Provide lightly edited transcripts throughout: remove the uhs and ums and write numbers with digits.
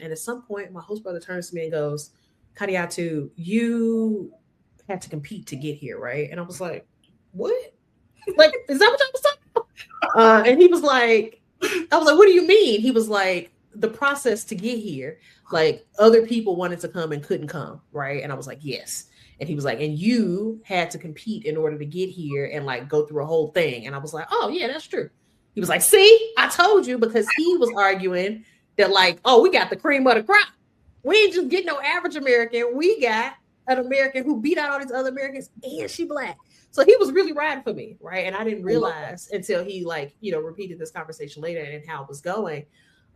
And at some point, my host brother turns to me and goes, Kadiatu, you had to compete to get here, right? And I was like, what? Like, is that what y'all was talking about? And he was like, I was like, what do you mean? He was like, the process to get here, like other people wanted to come and couldn't come, right? And I was like, yes. And he was like, and you had to compete in order to get here and like go through a whole thing. And I was like, oh, yeah, that's true. He was like, see, I told you, because he was arguing that, like, oh, we got the cream of the crop. We ain't just getting no average American. We got an American who beat out all these other Americans, and she black. So he was really riding for me, right? And I didn't realize until he, like, repeated this conversation later and how it was going.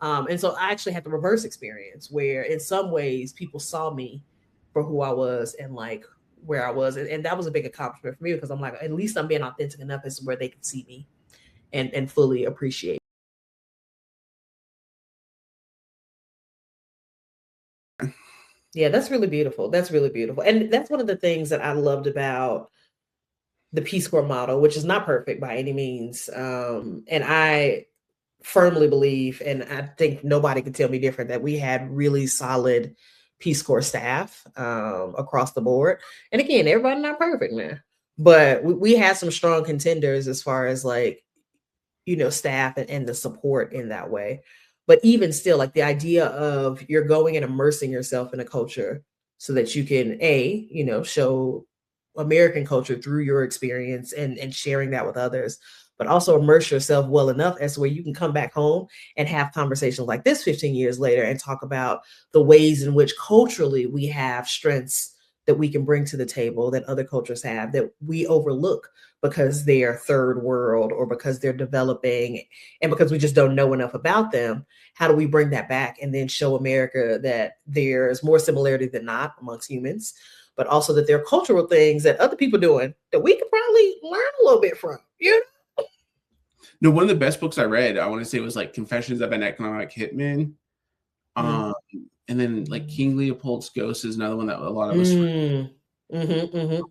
And so I actually had the reverse experience where in some ways people saw me for who I was and like where I was. And that was a big accomplishment for me because I'm like, at least I'm being authentic enough as to where they can see me and fully appreciate. Yeah, that's really beautiful. That's really beautiful. And that's one of the things that I loved about the Peace Corps model, which is not perfect by any means. And I firmly believe, and I think nobody can tell me different, that we had really solid Peace Corps staff across the board. And again, everybody not perfect, man. But we had some strong contenders as far as like, staff and the support in that way. But even still, like the idea of you're going and immersing yourself in a culture so that you can show American culture through your experience and sharing that with others, but also immerse yourself well enough as to where you can come back home and have conversations like this 15 years later and talk about the ways in which culturally we have strengths that we can bring to the table that other cultures have that we overlook because they are third world or because they're developing and because we just don't know enough about them. How do we bring that back and then show America that there's more similarity than not amongst humans, but also that there are cultural things that other people doing that we could probably learn a little bit from, No, one of the best books I read, I want to say, was like Confessions of an Economic Hitman. And then like King Leopold's Ghost is another one that a lot of us read. And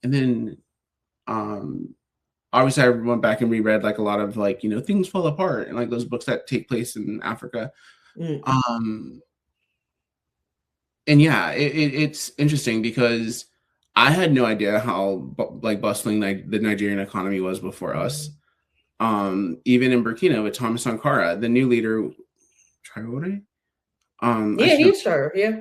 then obviously I went back and reread like a lot of like, Things Fall Apart and like those books that take place in Africa. And yeah, it's interesting because I had no idea how like bustling like the Nigerian economy was before us. Even in Burkina with Thomas Sankara, the new leader, Traore. He's sure, yeah.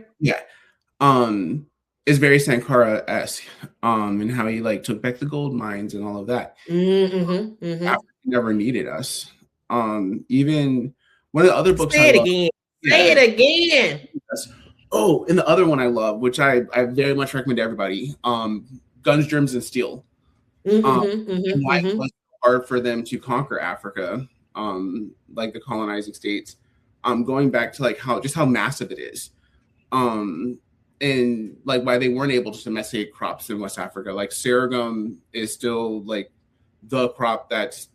Is very Sankara-esque, and how he like took back the gold mines and all of that. Africa never needed us. Even one of the other books Say it again. Oh, and the other one I love, which I very much recommend to everybody, Guns, Germs, and Steel. And why it was hard for them to conquer Africa, like the colonizing states, going back to like how massive it is, and like why they weren't able to domesticate crops in West Africa. Like sorghum is still like the crop that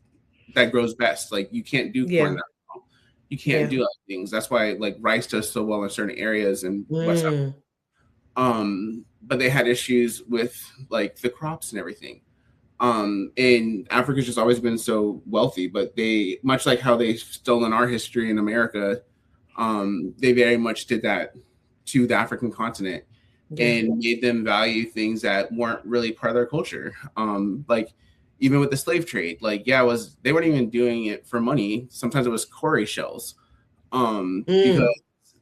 grows best. Like you can't do corn now. You can't do other things. That's why like rice does so well in certain areas in West Africa. But they had issues with like the crops and everything. And Africa's just always been so wealthy, but they, much like how they've stolen our history in America, they very much did that to the African continent and made them value things that weren't really part of their culture. Like even with the slave trade, like, they weren't even doing it for money. Sometimes it was cowrie shells, because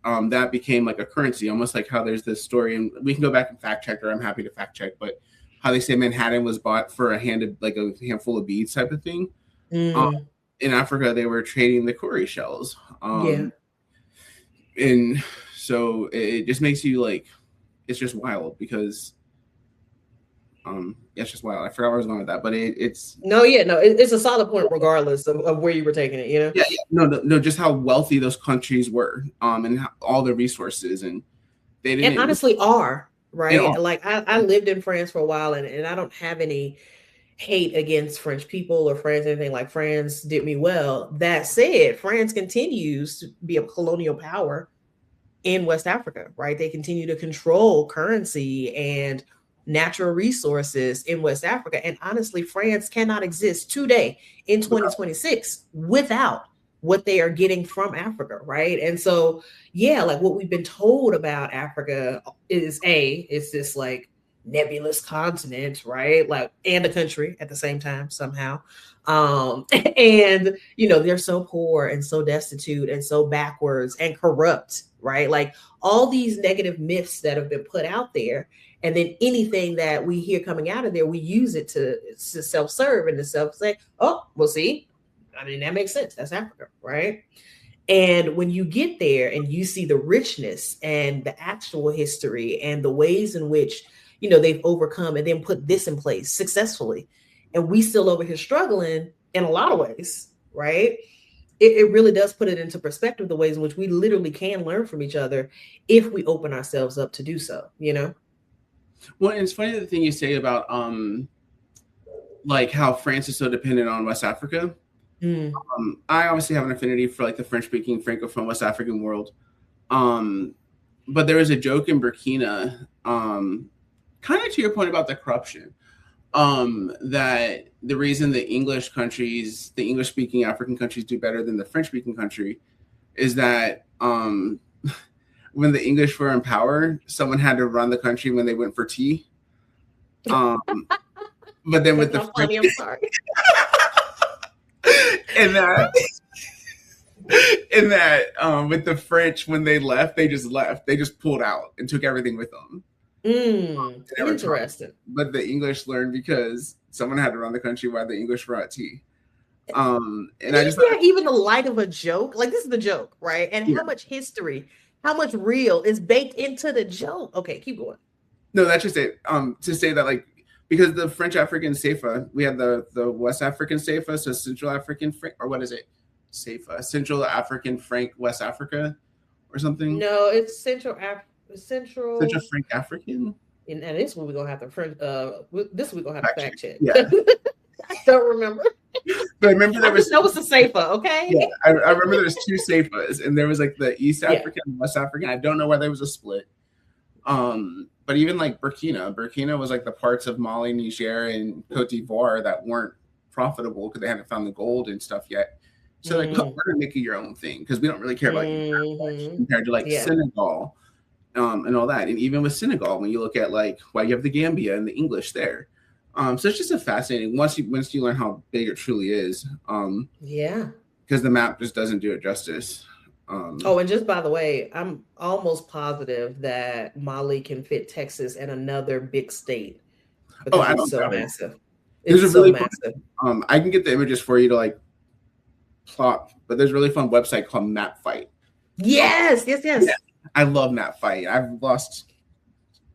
that became like a currency, almost like how there's this story, and we can go back and fact check, or I'm happy to fact check, but how they say Manhattan was bought for a handful of beads type of thing. In Africa, they were trading the cowrie shells. And so it just makes you like, it's just wild because it's just wild. I forgot where I was going with that, but it's a solid point regardless of where you were taking it, no, just how wealthy those countries were, and all the resources, and they didn't, and honestly are right. Like I lived in France for a while, and I don't have any hate against French people or France, anything. Like France did me well. That said, France continues to be a colonial power in West Africa, right? They continue to control currency and natural resources in West Africa. And honestly, France cannot exist today in 2026 without what they are getting from Africa, right? And so, yeah, like what we've been told about Africa is it's this like nebulous continent, right? Like, and a country at the same time somehow. And they're so poor and so destitute and so backwards and corrupt, right? Like all these negative myths that have been put out there. And then anything that we hear coming out of there, we use it to self-serve and to self-say, oh, well, see, I mean, that makes sense. That's Africa, right? And when you get there and you see the richness and the actual history and the ways in which, they've overcome and then put this in place successfully, and we still over here struggling in a lot of ways, right? It really does put it into perspective, the ways in which we literally can learn from each other if we open ourselves up to do so, Well, it's funny the thing you say about like how France is so dependent on West Africa. I obviously have an affinity for like the French-speaking Francophone West African world. But there was a joke in Burkina, kind of to your point about the corruption, that the reason the English-speaking African countries do better than the French-speaking country is that when the English were in power, someone had to run the country when they went for tea. But then with the French, I'm sorry. and that with the French, when they left, they just left. They just pulled out and took everything with them. Interesting. But the English learned because someone had to run the country while the English brought tea. And I just even the light of a joke, like this is the joke, right? And how much history, how much real is baked into the joke. Okay, keep going. No, that's just it. To say that, like, because the French African CFA, we had the West African CFA, so Central African Frank, or what is it? CFA, Central African Frank West Africa, or something. No, it's Central Frank African. And this one we're gonna have to fact check. Yeah, I don't remember. But I remember there was a CFA, okay? Yeah, I remember there was two CFAs, and there was like the East African and West African. I don't know why there was a split. But even like Burkina was like the parts of Mali, Niger, and Cote d'Ivoire that weren't profitable because they hadn't found the gold and stuff yet. So like, we're gonna make it your own thing because we don't really care about you compared to like Senegal, and all that. And even with Senegal, when you look at like why you have the Gambia and the English there, so it's just a fascinating once you learn how big it truly is. Because the map just doesn't do it justice. And just by the way, I'm almost positive that Mali can fit Texas and another big state. It's so massive. It's so massive. I can get the images for you to like plot, but there's a really fun website called Map Fight. Yes. Yeah, I love Map Fight. I've lost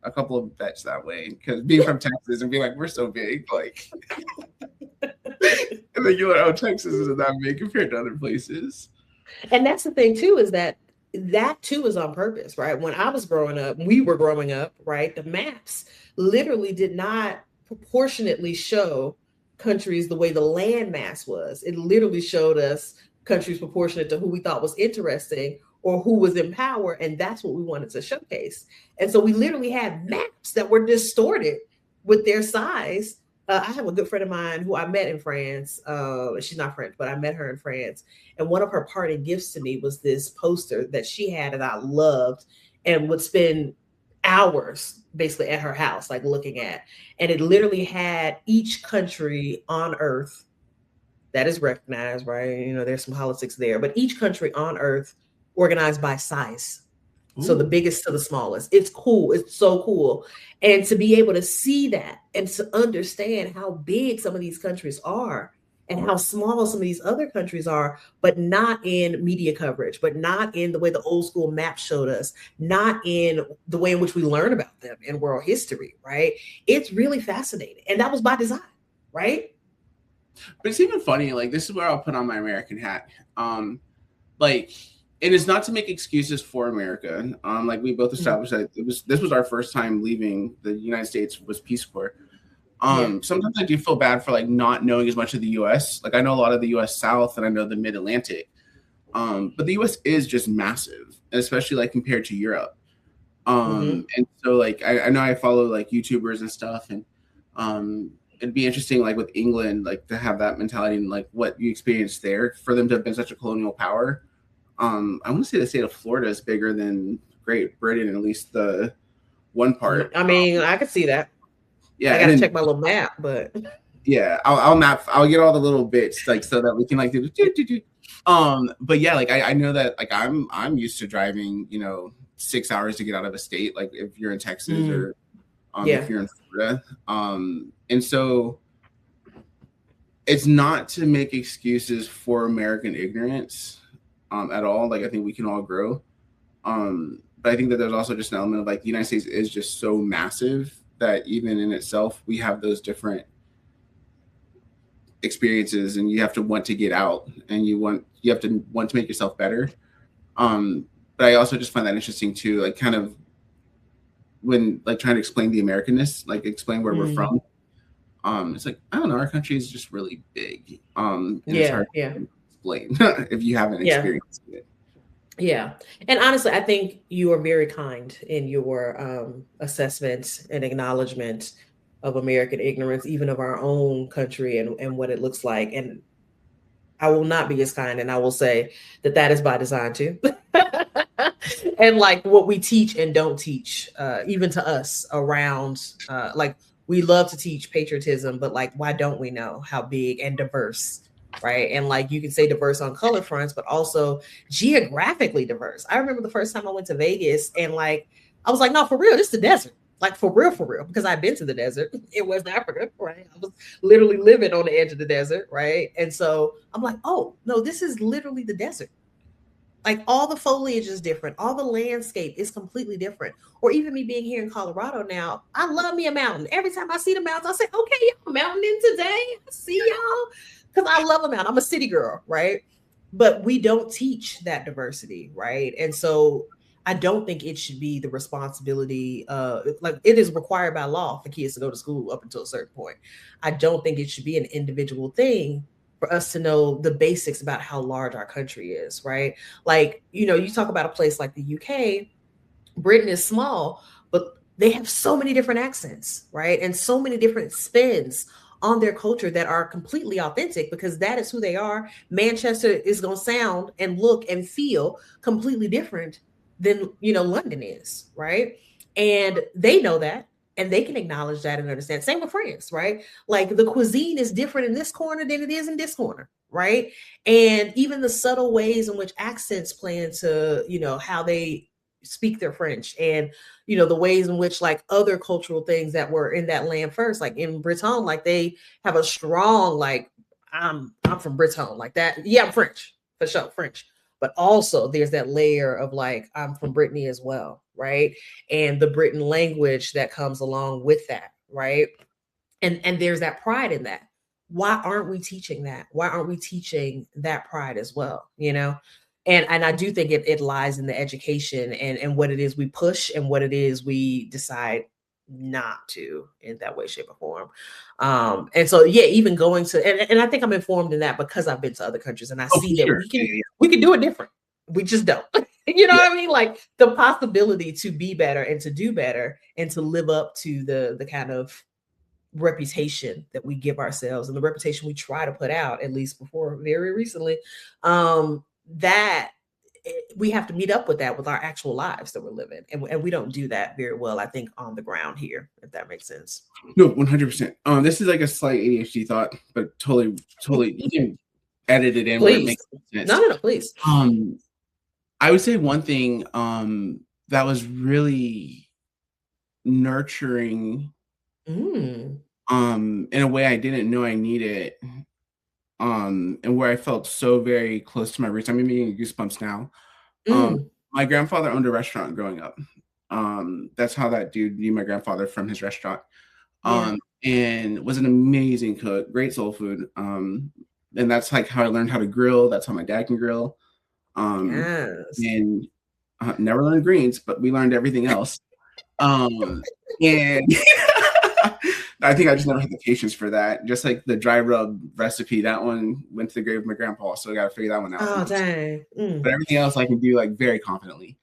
a couple of bets that way because being from Texas and being like, we're so big, like, and then you're like, oh, Texas isn't that big compared to other places. And that's the thing too, is that too is on purpose, right? When I was growing up, we were growing up, right? The maps literally did not proportionately show countries the way the land mass was. It literally showed us countries proportionate to who we thought was interesting or who was in power. And that's what we wanted to showcase. And so we literally had maps that were distorted with their size. I have a good friend of mine who I met in France. She's not French, but I met her in France. And one of her parting gifts to me was this poster that she had that I loved and would spend hours basically at her house, like looking at. And it literally had each country on earth that is recognized, right? There's some politics there, but each country on earth organized by size. Ooh. So the biggest to the smallest. It's cool. It's so cool. And to be able to see that and to understand how big some of these countries are and how small some of these other countries are, but not in media coverage, but not in the way the old school map showed us, not in the way in which we learn about them in world history, right? It's really fascinating. And that was by design, right? But it's even funny, like, this is where I'll put on my American hat. Like, it is not to make excuses for America. Like we both established that this was our first time leaving the United States was Peace Corps. Sometimes I do feel bad for like not knowing as much of the U.S. Like I know a lot of the U.S. South and I know the Mid-Atlantic, but the U.S. is just massive, especially like compared to Europe. And so like I know I follow like YouTubers and stuff, and it'd be interesting, like with England, like to have that mentality and like what you experienced there for them to have been such a colonial power. I want to say the state of Florida is bigger than Great Britain, at least the one part. I mean, I could see that. Yeah, I and got to then check my little map, but yeah, I'll map. I'll get all the little bits like so that we can like do. But yeah, like I know that like I'm used to driving, 6 hours to get out of a state. Like if you're in Texas or if you're in Florida, and so it's not to make excuses for American ignorance at all. Like I think we can all grow. But I think that there's also just an element of like the United States is just so massive that even in itself we have those different experiences, and you have to want to get out, and you have to want to make yourself better. But I also just find that interesting too, like kind of when like trying to explain the Americanness, like explain where we're from. It's like, I don't know, our country is just really big. And it's hard to explain if you haven't experienced it. Yeah. And honestly, I think you are very kind in your assessment and acknowledgement of American ignorance, even of our own country and what it looks like. And I will not be as kind, and I will say that is by design too. And like what we teach and don't teach, even to us around, like we love to teach patriotism, but like, why don't we know how big and diverse, right? And like you can say diverse on color fronts, but also geographically diverse. I remember the first time I went to Vegas and like, I was like, no, for real, this is the desert. Like for real, because I've been to the desert in West Africa, right? I was literally living on the edge of the desert, right? And so I'm like, oh, no, this is literally the desert. Like all the foliage is different. All the landscape is completely different. Or even me being here in Colorado now, I love me a mountain. Every time I see the mountains, I say, okay, y'all mountain today. I see y'all. Because I love a mountain. I'm a city girl, right? But we don't teach that diversity, right? And so I don't think it should be the responsibility, like it is required by law for kids to go to school up until a certain point. I don't think it should be an individual thing for us to know the basics about how large our country is, right? Like, you talk about a place like the UK, Britain is small, but they have so many different accents, right? And so many different spins on their culture that are completely authentic because that is who they are. Manchester is going to sound and look and feel completely different than, London is, right? And they know that. And they can acknowledge that and understand. Same with France, right? Like the cuisine is different in this corner than it is in this corner, right? And even the subtle ways in which accents play into, how they speak their French and, the ways in which like other cultural things that were in that land first, like in Breton, like they have a strong, like, I'm from Breton, like that. Yeah, I'm French, for sure, French. But also there's that layer of like, I'm from Brittany as well, right? And the Britain language that comes along with that, right? And there's that pride in that. Why aren't we teaching that? Why aren't we teaching that pride as well? And I do think it lies in the education and what it is we push and what it is we decide not to in that way, shape, or form. And so yeah, even going to and I think I'm informed in that because I've been to other countries and I see that we can do it different. We just don't. What I mean? Like the possibility to be better and to do better and to live up to the kind of reputation that we give ourselves and the reputation we try to put out, at least before very recently, that we have to meet up with that with our actual lives that we're living. And we don't do that very well, I think, on the ground here, if that makes sense. No, 100%. This is like a slight ADHD thought, but totally, you can edit it in where it makes sense. No, please. I would say one thing that was really nurturing in a way I didn't know I needed, and where I felt so very close to my roots. I'm getting goosebumps now. My grandfather owned a restaurant growing up. That's how that dude knew my grandfather, from his restaurant. And was an amazing cook, great soul food. And that's like how I learned how to grill. That's how my dad can grill. And never learned greens, but we learned everything else. And I think I just never had the patience for that. Just like the dry rub recipe, that one went to the grave of my grandpa, so I got to figure that one out. Oh, dang. But everything else I can do like very confidently.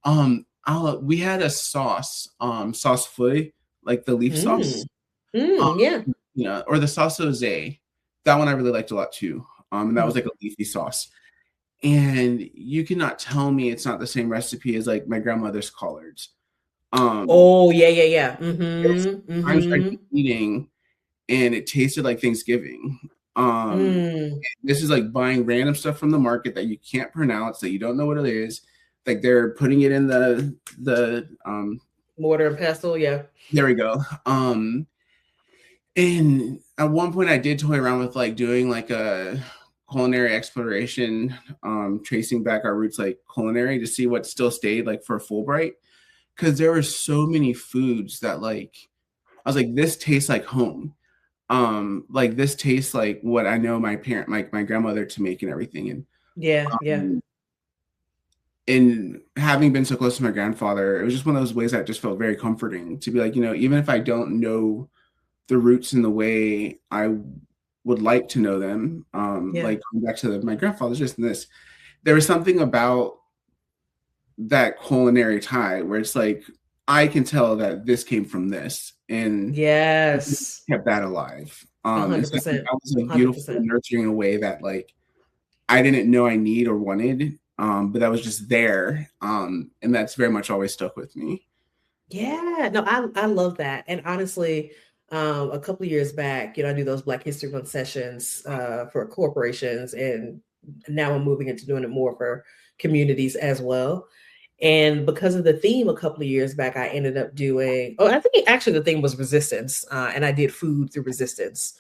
We had a sauce, sauce feuille, like the leaf sauce. Yeah. you know, or the salsa rosé. That one I really liked a lot too. And that was like a leafy sauce. And you cannot tell me it's not the same recipe as like my grandmother's collards. Oh yeah, yeah, yeah. It's times I Mm-hmm. eating and it tasted like Thanksgiving. Mm. This is like buying random stuff from the market that you can't pronounce, that you don't know what it is. Like they're putting it in the Mortar and pestle, yeah. there we go. And at one point I did toy around with like doing like a culinary exploration, tracing back our roots like culinary to see what still stayed like for Fulbright. Cause there were so many foods that like I was like, this tastes like home. Like this tastes like what I know my parent, my grandmother to make and everything. Yeah, yeah. Um, and having been so close to my grandfather, it was just one of those ways that just felt very comforting to be like, you know, even if I don't know the roots in the way I would like to know them, Yeah. like going back to my grandfather's just in this, there was something about that culinary tie where it's like, I can tell that this came from this and Yes. kept that alive. And so I think 100%. that was like beautiful 100%. nurturing in a way that like I didn't know I need or wanted, but that was just there. And that's very much always stuck with me. Yeah, no, I love that. And honestly, a couple of years back, I do those Black History Month sessions for corporations, and now I'm moving into doing it more for communities as well. And because of the theme, a couple of years back, I ended up doing. Oh, I think actually the theme was resistance, and I did food through resistance.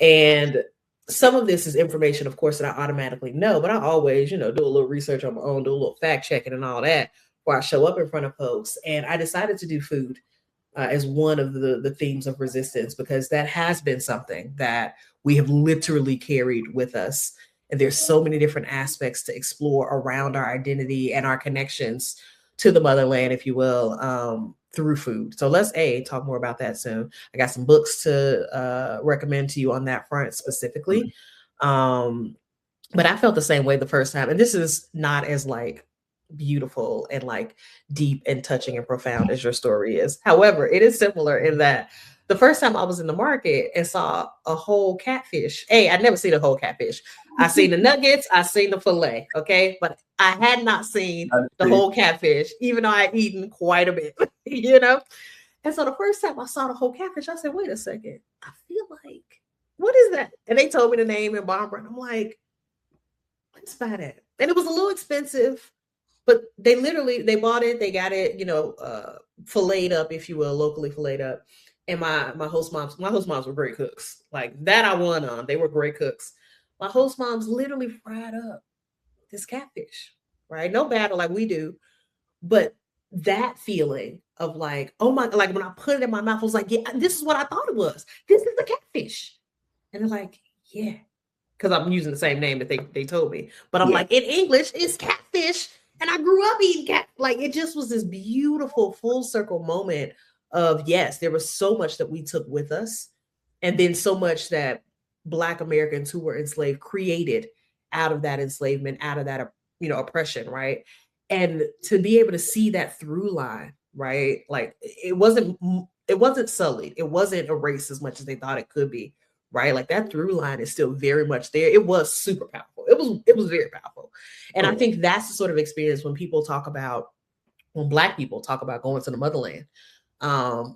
And some of this is information, of course, that I automatically know, but I always, do a little research on my own, do a little fact checking and all that before I show up in front of folks. And I decided to do food as one of the themes of resistance, because that has been something that we have literally carried with us. And there's so many different aspects to explore around our identity and our connections to the motherland, if you will, through food. So let's talk more about that soon. I got some books to recommend to you on that front specifically. But I felt the same way the first time. And this is not as like beautiful and like deep and touching and profound as your story is. However, it is similar in that the first time I was in the market and saw a whole catfish. Hey, I'd never seen a whole catfish. I seen the nuggets, I seen the fillet, okay? But I had not seen the whole catfish, even though I'd eaten quite a bit, you know? And so the first time I saw the whole catfish, I said, wait a second, I feel like, what is that? And they told me the name in Barbara, and I'm like, let's buy that. And it was a little expensive, but they bought it, they got it, filleted up, if you will, locally filleted up. And my host moms were great cooks. Like that I won on. They were great cooks. My host moms literally fried up this catfish, right? No batter like we do, but that feeling of like, oh my, like when I put it in my mouth, I was like, yeah, this is what I thought it was. This is the catfish. And they're like, yeah, because I'm using the same name that they told me. But I'm like, in English, it's catfish. And I grew up eating cat. Like it just was this beautiful full circle moment of, yes, there was so much that we took with us. And then so much that Black Americans who were enslaved created out of that enslavement, out of that, oppression, right? And to be able to see that through line, right? Like it wasn't sullied. It wasn't erased as much as they thought it could be, right? Like that through line is still very much there. It was super powerful. It was very powerful. And I think that's the sort of experience when Black people talk about going to the motherland.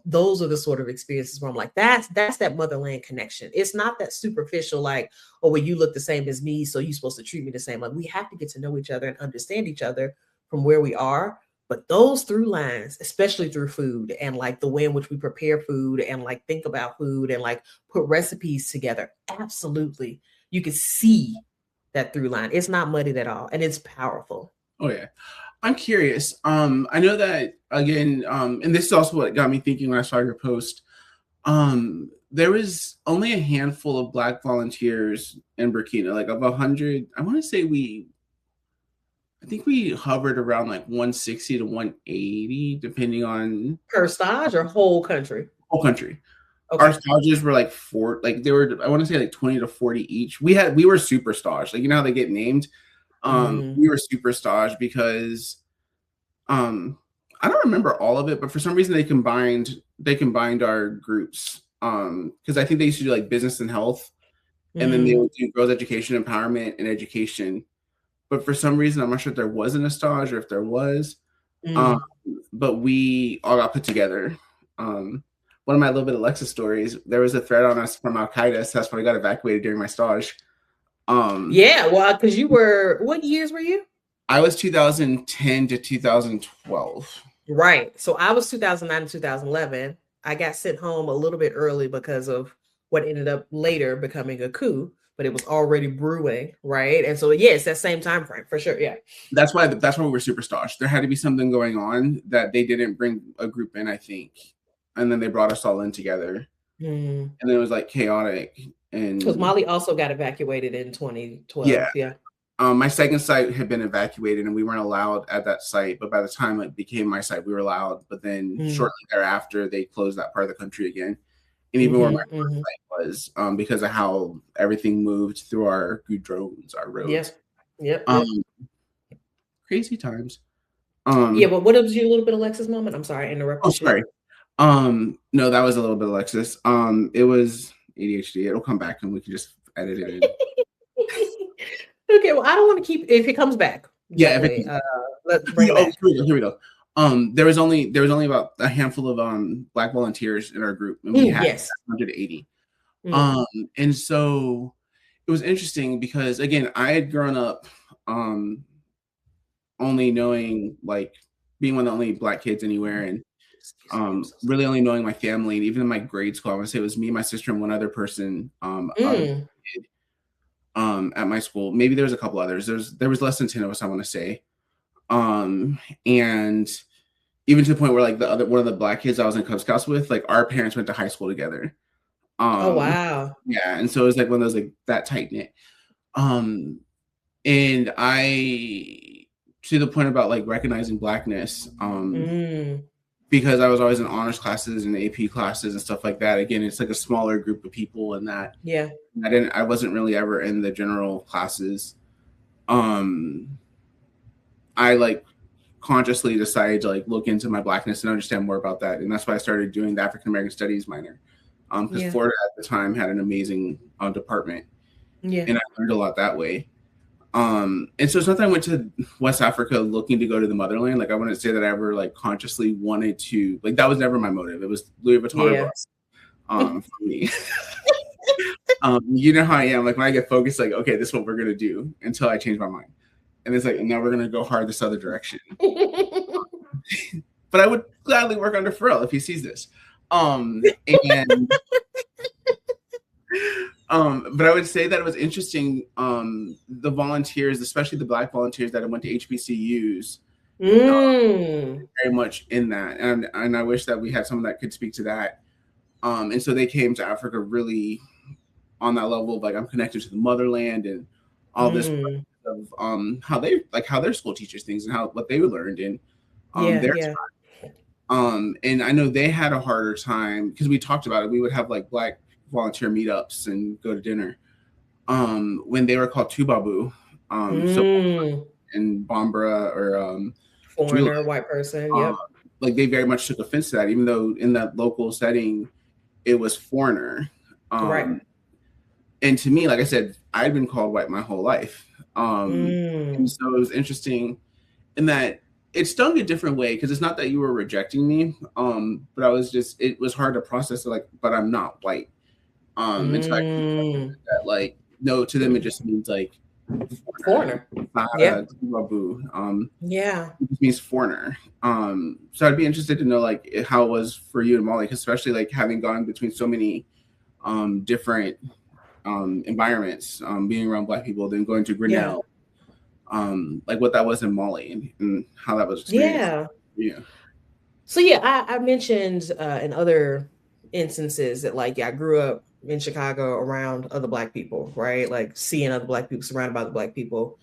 Those are the sort of experiences where I'm like, that's that motherland connection. It's not that superficial, like, oh, well, you look the same as me, so you're supposed to treat me the same. Like we have to get to know each other and understand each other from where we are. But those through lines, especially through food and like the way in which we prepare food and like think about food and like put recipes together, absolutely. You can see that through line. It's not muddied at all. And it's powerful. Oh yeah. I'm curious. I know that again, and this is also what got me thinking when I saw your post. There was only a handful of Black volunteers in Burkina, like of 100. I want to say I think we hovered around like 160 to 180, depending on Per stage or whole country? Whole country. Okay. Our stages were like they were, I want to say like 20 to 40 each. We were super stage. Like, you know how they get named? We were super stage because I don't remember all of it, but for some reason they combined our groups. Because I think they used to do like business and health, and then they Mm. would do girls education, empowerment, and education. But for some reason, I'm not sure if there wasn't a stage or if there was. Um, Mm. but we all got put together. One of my little bit of Alexis stories, there was a threat on us from Al Qaeda, so that's when I got evacuated during my stage. Yeah, well, because you were, what years were you? I was 2010 to 2012. Right. So I was 2009 to 2011. I got sent home a little bit early because of what ended up later becoming a coup, but it was already brewing, right? And so yes, that same time frame for sure. Yeah. That's why we were super stashed. There had to be something going on that they didn't bring a group in, I think, and then they brought us all in together, and then it was like chaotic. And because Molly also got evacuated in 2012. Yeah. My second site had been evacuated, and we weren't allowed at that site. But by the time it became my site, we were allowed. But then shortly thereafter, they closed that part of the country again. And even where my first site was, because of how everything moved through our drones, our roads. Yep. Crazy times. Yeah, but what was your little bit Alexis moment? I'm sorry, I interrupted sorry. No, that was a little bit Alexis. It was ADHD. It'll come back, and we can just edit it in. Okay, well, I don't want to keep if it comes back. Yeah, let's bring it back. Here we go. There was only about a handful of Black volunteers in our group, and we had 180. And so it was interesting because again, I had grown up only knowing like being one of the only Black kids anywhere, and really only knowing my family. And even in my grade school, I want to say it was me, my sister, and one other person at my school. Maybe there was a couple others. There was less than 10 of us, I want to say. And even to the point where like one of the Black kids I was in Cub Scouts with, like our parents went to high school together. Oh wow. Yeah, and so it was like one of those like that tight knit. And I, to the point about like recognizing Blackness, because I was always in honors classes and AP classes and stuff like that. Again, it's like a smaller group of people, and that I wasn't really ever in the general classes. I like consciously decided to like look into my Blackness and understand more about that, and that's why I started doing the African American Studies minor. Because Florida at the time had an amazing department, and I learned a lot that way. And so it's not that I went to West Africa looking to go to the motherland. Like I wouldn't say that I ever like consciously wanted to, like that was never my motive. It was Louis Vuitton for me. You know how I am. Like when I get focused, like, okay, this is what we're going to do until I change my mind. And it's like, and now we're going to go hard this other direction. But I would gladly work under Pharrell if he sees this. But I would say that it was interesting. The volunteers, especially the Black volunteers that went to HBCUs, very much in that. And I wish that we had someone that could speak to that. And so they came to Africa really on that level of like, I'm connected to the motherland and all this of how their school teaches things and what they learned in their time. And I know they had a harder time because we talked about it. We would have like Black volunteer meetups and go to dinner when they were called Tubabu. So in Bambara or foreigner, Julia, white person, like they very much took offense to that, even though in that local setting it was foreigner. Right. And to me, like I said, I'd been called white my whole life. And so it was interesting in that it stung a different way because it's not that you were rejecting me, but it was hard to process it, like, but I'm not white. And so I that like no, to them it just means like foreigner. It just means foreigner. So I'd be interested to know like how it was for you and Molly, especially like having gone between so many different environments, being around Black people, then going to Grinnell, like what that was in Molly and how that was experienced. So I mentioned in other instances that like I grew up in Chicago around other Black people, right? Like seeing other Black people, surrounded by the Black people.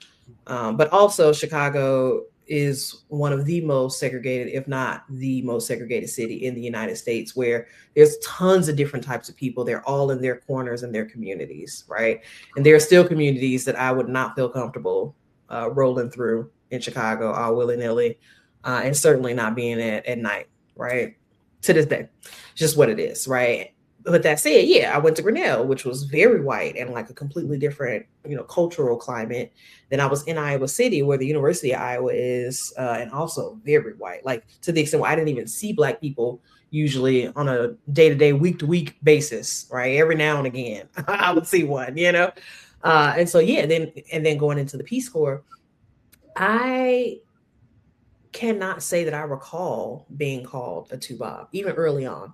But also Chicago is one of the most segregated, if not the most segregated city in the United States, where there's tons of different types of people. They're all in their corners and their communities, right? And there are still communities that I would not feel comfortable rolling through in Chicago all willy-nilly, and certainly not being at night, right? To this day, just what it is, right? but that said, yeah, I went to Grinnell, which was very white and like a completely different, cultural climate. Then I was in Iowa City, where the University of Iowa is, and also very white, like to the extent where I didn't even see Black people usually on a day-to-day, week-to-week basis, right? Every now and again, I would see one, and so yeah, then going into the Peace Corps, I cannot say that I recall being called a two bob, even early on.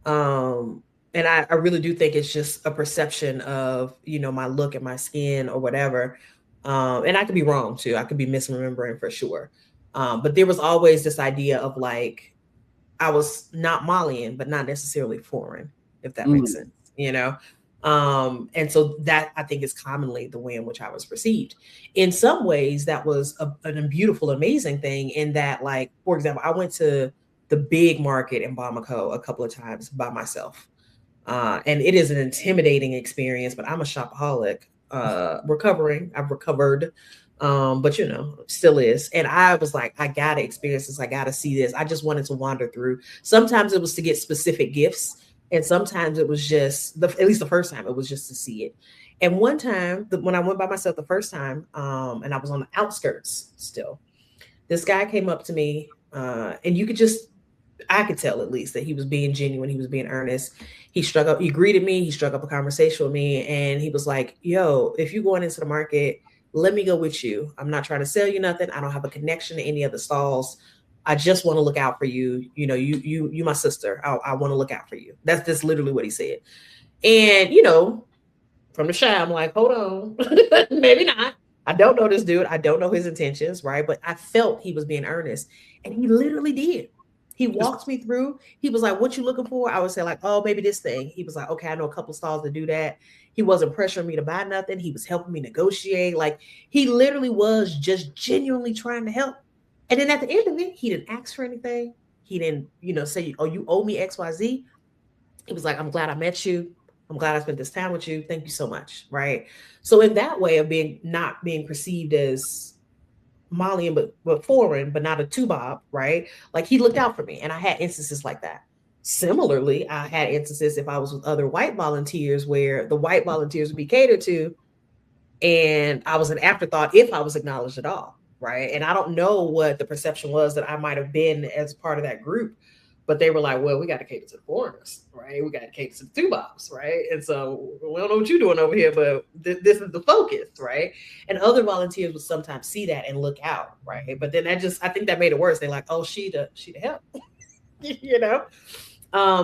Um, and I really do think it's just a perception of, my look and my skin or whatever. And I could be wrong too. I could be misremembering for sure. But there was always this idea of like, I was not Malian, but not necessarily foreign, if that makes sense. And so that I think is commonly the way in which I was perceived. In some ways, that was a beautiful, amazing thing in that, like, for example, I went to the big market in Bamako a couple of times by myself. And it is an intimidating experience, but I'm a shopaholic, recovering. I've recovered, but still is. And I was like, I gotta experience this. I gotta see this. I just wanted to wander through. Sometimes it was to get specific gifts, and sometimes it was just at least the first time it was just to see it. And one time, when I went by myself the first time, and I was on the outskirts still, this guy came up to me, and I could tell at least that he was being genuine. He was being earnest. He greeted me. He struck up a conversation with me, and he was like, "Yo, if you're going into the market, let me go with you. I'm not trying to sell you nothing. I don't have a connection to any of the stalls. I just want to look out for you. You my sister. I want to look out for you." That's literally what he said. And from the shy, I'm like, hold on, maybe not. I don't know this dude. I don't know his intentions, right? But I felt he was being earnest, and he literally did. He walked me through. He was like, "What you looking for?" I would say like, "Oh, maybe this thing." He was like, "Okay, I know a couple stalls to do that." He wasn't pressuring me to buy nothing. He was helping me negotiate. Like, he literally was just genuinely trying to help. And then at the end of it, he didn't ask for anything. He didn't, say, "Oh, you owe me XYZ." He was like, "I'm glad I met you. I'm glad I spent this time with you. Thank you so much." Right. So in that way of not being perceived as Malian, but foreign, but not a two bob, right? Like, he looked out for me, and I had instances like that. Similarly, I had instances if I was with other white volunteers where the white volunteers would be catered to, and I was an afterthought if I was acknowledged at all, right? And I don't know what the perception was that I might have been as part of that group, but they were like, "Well, we got to cater to the foreigners, right? We got to cater to the two bobs, right? And so we don't know what you're doing over here, but this is the focus, right?" And other volunteers would sometimes see that and look out, right? But then I think that made it worse. They're like, "Oh, she the help,"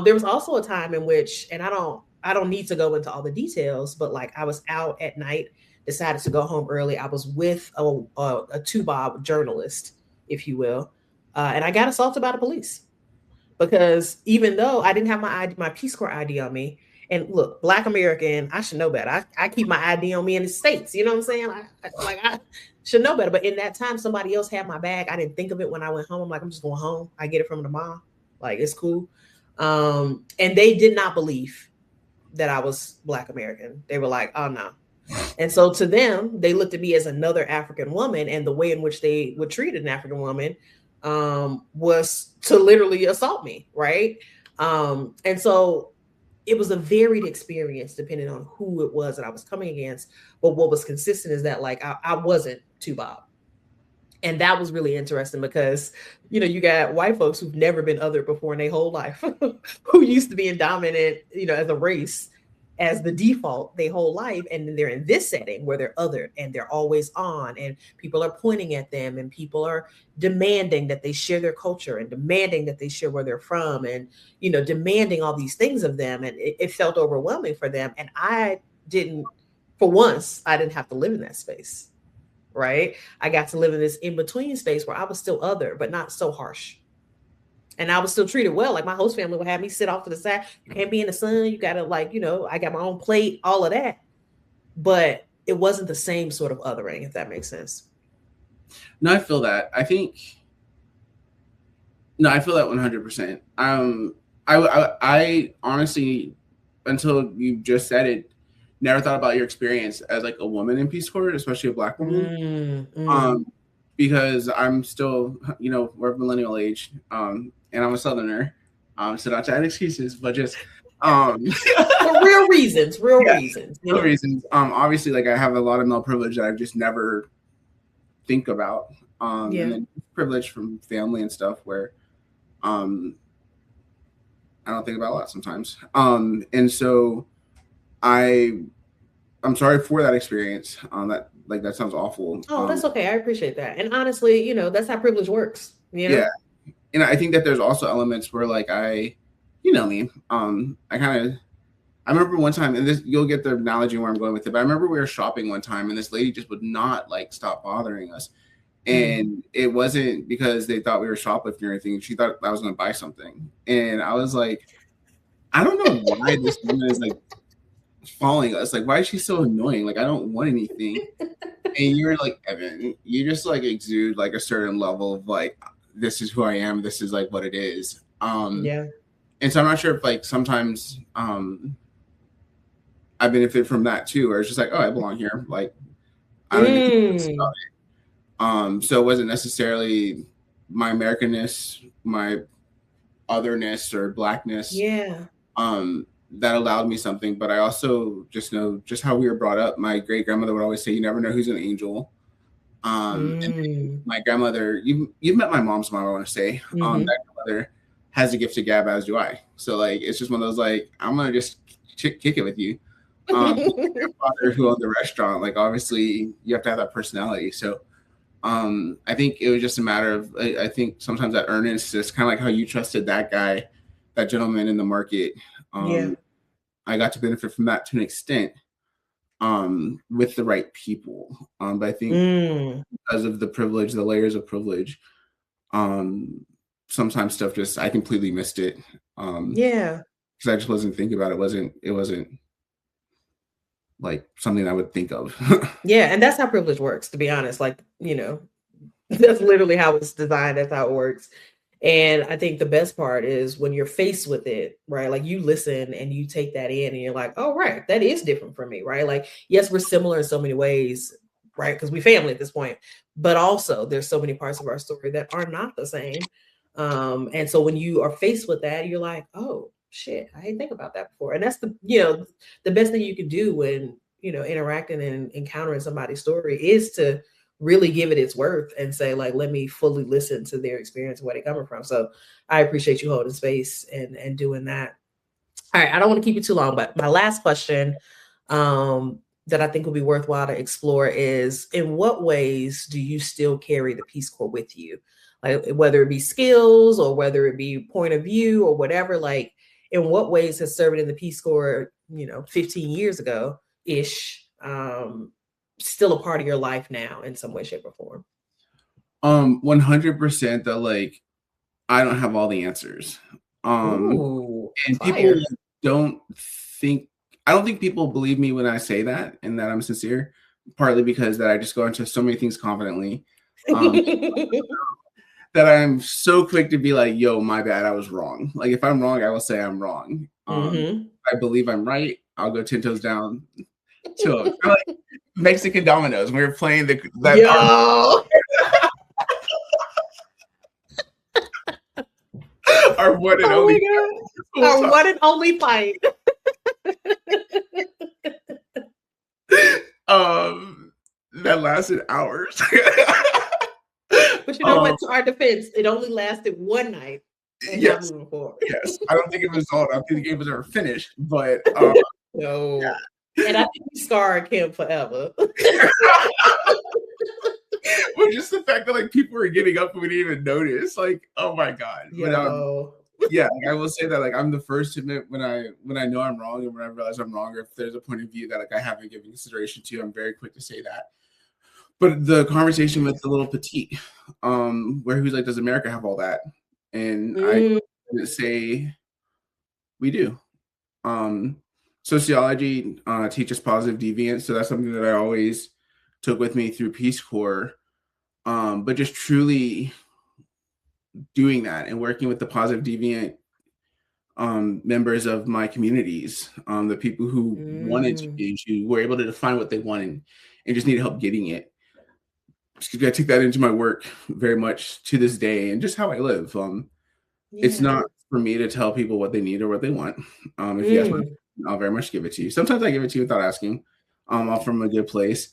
There was also a time in which, and I don't need to go into all the details, but like, I was out at night, decided to go home early. I was with a two bob journalist, if you will, and I got assaulted by the police. Because even though I didn't have my Peace Corps ID on me, and look, Black American, I should know better. I keep my ID on me in the States. You know what I'm saying? I should know better. But in that time, somebody else had my bag. I didn't think of it when I went home. I'm like, I'm just going home. I get it from the mom. Like, it's cool. And they did not believe that I was Black American. They were like, "Oh, no." And so to them, they looked at me as another African woman, and the way in which they would treat an African woman was to literally assault me, right? And so it was a varied experience depending on who it was that I was coming against. But what was consistent is that, like, I wasn't two bob. And that was really interesting because, you got white folks who've never been othered before in their whole life, who used to being dominant, as a race, as the default their whole life. And then they're in this setting where they're othered and they're always on, and people are pointing at them, and people are demanding that they share their culture, and demanding that they share where they're from, and, demanding all these things of them. And it felt overwhelming for them. And for once, I didn't have to live in that space. Right. I got to live in this in between space where I was still other, but not so harsh. And I was still treated well. Like, my host family would have me sit off to the side. You can't be in the sun. You got to, like, I got my own plate, all of that. But it wasn't the same sort of othering, if that makes sense. No, I feel that. I feel that 100%. I honestly, until you just said it, never thought about your experience as like a woman in Peace Corps, especially a Black woman. Because I'm still, we're millennial age, and I'm a Southerner, so not to add excuses, but just For real reasons, real Yeah, reasons. real reasons. Obviously, like I have a lot of male privilege that I just never think about. And then privilege from family and stuff where um I don't think about a lot sometimes. And so I I'm sorry for that experience. That sounds awful. Oh, that's okay. I appreciate that. And honestly, that's how privilege works, Yeah. And I think that there's also elements where like you know me, I remember one time, and this you'll get the analogy where I'm going with it, but I remember we were shopping one time and this lady just would not like stop bothering us. And it wasn't because they thought we were shoplifting or anything. She thought I was going to buy something. And I was like, I don't know why this woman is like following us. Like, why is she so annoying? Like, I don't want anything. And you're like, Evan, you just like exude like a certain level of like, this is who I am. This is like what it is. And so I'm not sure if like sometimes I benefit from that too, where it's just like, oh, I belong here. Like, I don't even think about it. So it wasn't necessarily my Americanness, my otherness or blackness. That allowed me something, but I also just know just how we were brought up. My great grandmother would always say, "You never know who's an angel." And my grandmother, you've met my mom's mom, I want to say. That grandmother has a gift of gab, as do I. So like, it's just one of those like, I'm gonna just kick it with you. Your father who owned the restaurant, like obviously you have to have that personality. So I think it was just a matter of I think sometimes that earnest is kind of like how you trusted that guy, that gentleman in the market. I got to benefit from that to an extent with the right people. But I think because of the privilege, the layers of privilege, sometimes stuff just I completely missed it. Because I just wasn't thinking about it. It wasn't like something I would think of. And that's how privilege works, to be honest. Like, that's literally how it's designed. That's how it works. And I think the best part is when you're faced with it, right? Like you listen and you take that in and you're like, oh, right, that is different from me, right? Like, yes, we're similar in so many ways, right? Because we family at this point, but also there's so many parts of our story that are not the same. And so when you are faced with that, you're like, oh shit, I didn't think about that before. And that's the best thing you can do when, interacting and encountering somebody's story is to really give it its worth and say, like, let me fully listen to their experience and where they're coming from. So I appreciate you holding space and doing that. All right. I don't want to keep you too long, but my last question that I think will be worthwhile to explore is, in what ways do you still carry the Peace Corps with you? Like, whether it be skills or whether it be point of view or whatever, like, in what ways has serving in the Peace Corps, 15 years ago ish, still a part of your life now in some way, shape, or form? 100% that like I don't have all the answers. Ooh, and fire. People don't think I don't think people believe me when I say that and that I'm sincere, partly because that I just go into so many things confidently. That I'm so quick to be like, yo, my bad, I was wrong. Like if I'm wrong, I will say I'm wrong. I believe I'm right. I'll go 10 toes down to him. Like Mexican dominoes. We were playing our one and only fight. Our one and only fight. That lasted hours. But you know what? To our defense, it only lasted one night. Yes. Yes. I don't think it was all. I don't think the game was ever finished, but no. Yeah. And I think we scarred him forever. Well, just the fact that like people were getting up and we didn't even notice, like, oh my god. But, yeah, I will say that like I'm the first to admit when I know I'm wrong and when I realize I'm wrong, or if there's a point of view that like I haven't given consideration to, I'm very quick to say that. But the conversation with the little petite, where he was like, "Does America have all that?" And I didn't say we do. Sociology teaches positive deviance, so that's something that I always took with me through Peace Corps. But just truly doing that and working with the positive deviant members of my communities, the people who wanted to change, who were able to define what they wanted and just needed help getting it. I take that into my work very much to this day and just how I live. It's not for me to tell people what they need or what they want. If you ask me, I'll very much give it to you. Sometimes I give it to you without asking, all from a good place.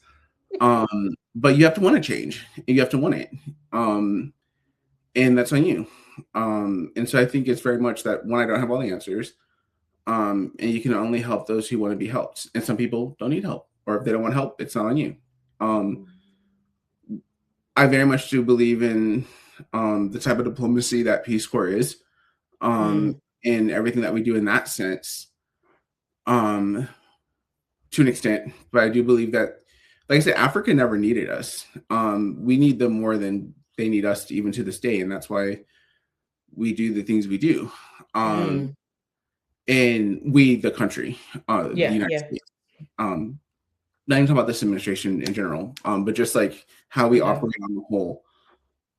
But you have to want to change. You have to want it. And that's on you. And so I think it's very much that one, I don't have all the answers. And you can only help those who want to be helped. And some people don't need help, or if they don't want help, it's not on you. I very much do believe in the type of diplomacy that Peace Corps is, and everything that we do in that sense, to an extent. But I do believe that, like I said, Africa never needed us. We need them more than they need us, even to this day, and that's why we do the things we do. And we, the country, the United States. Not even talking about this administration in general, but just like how we operate on the whole.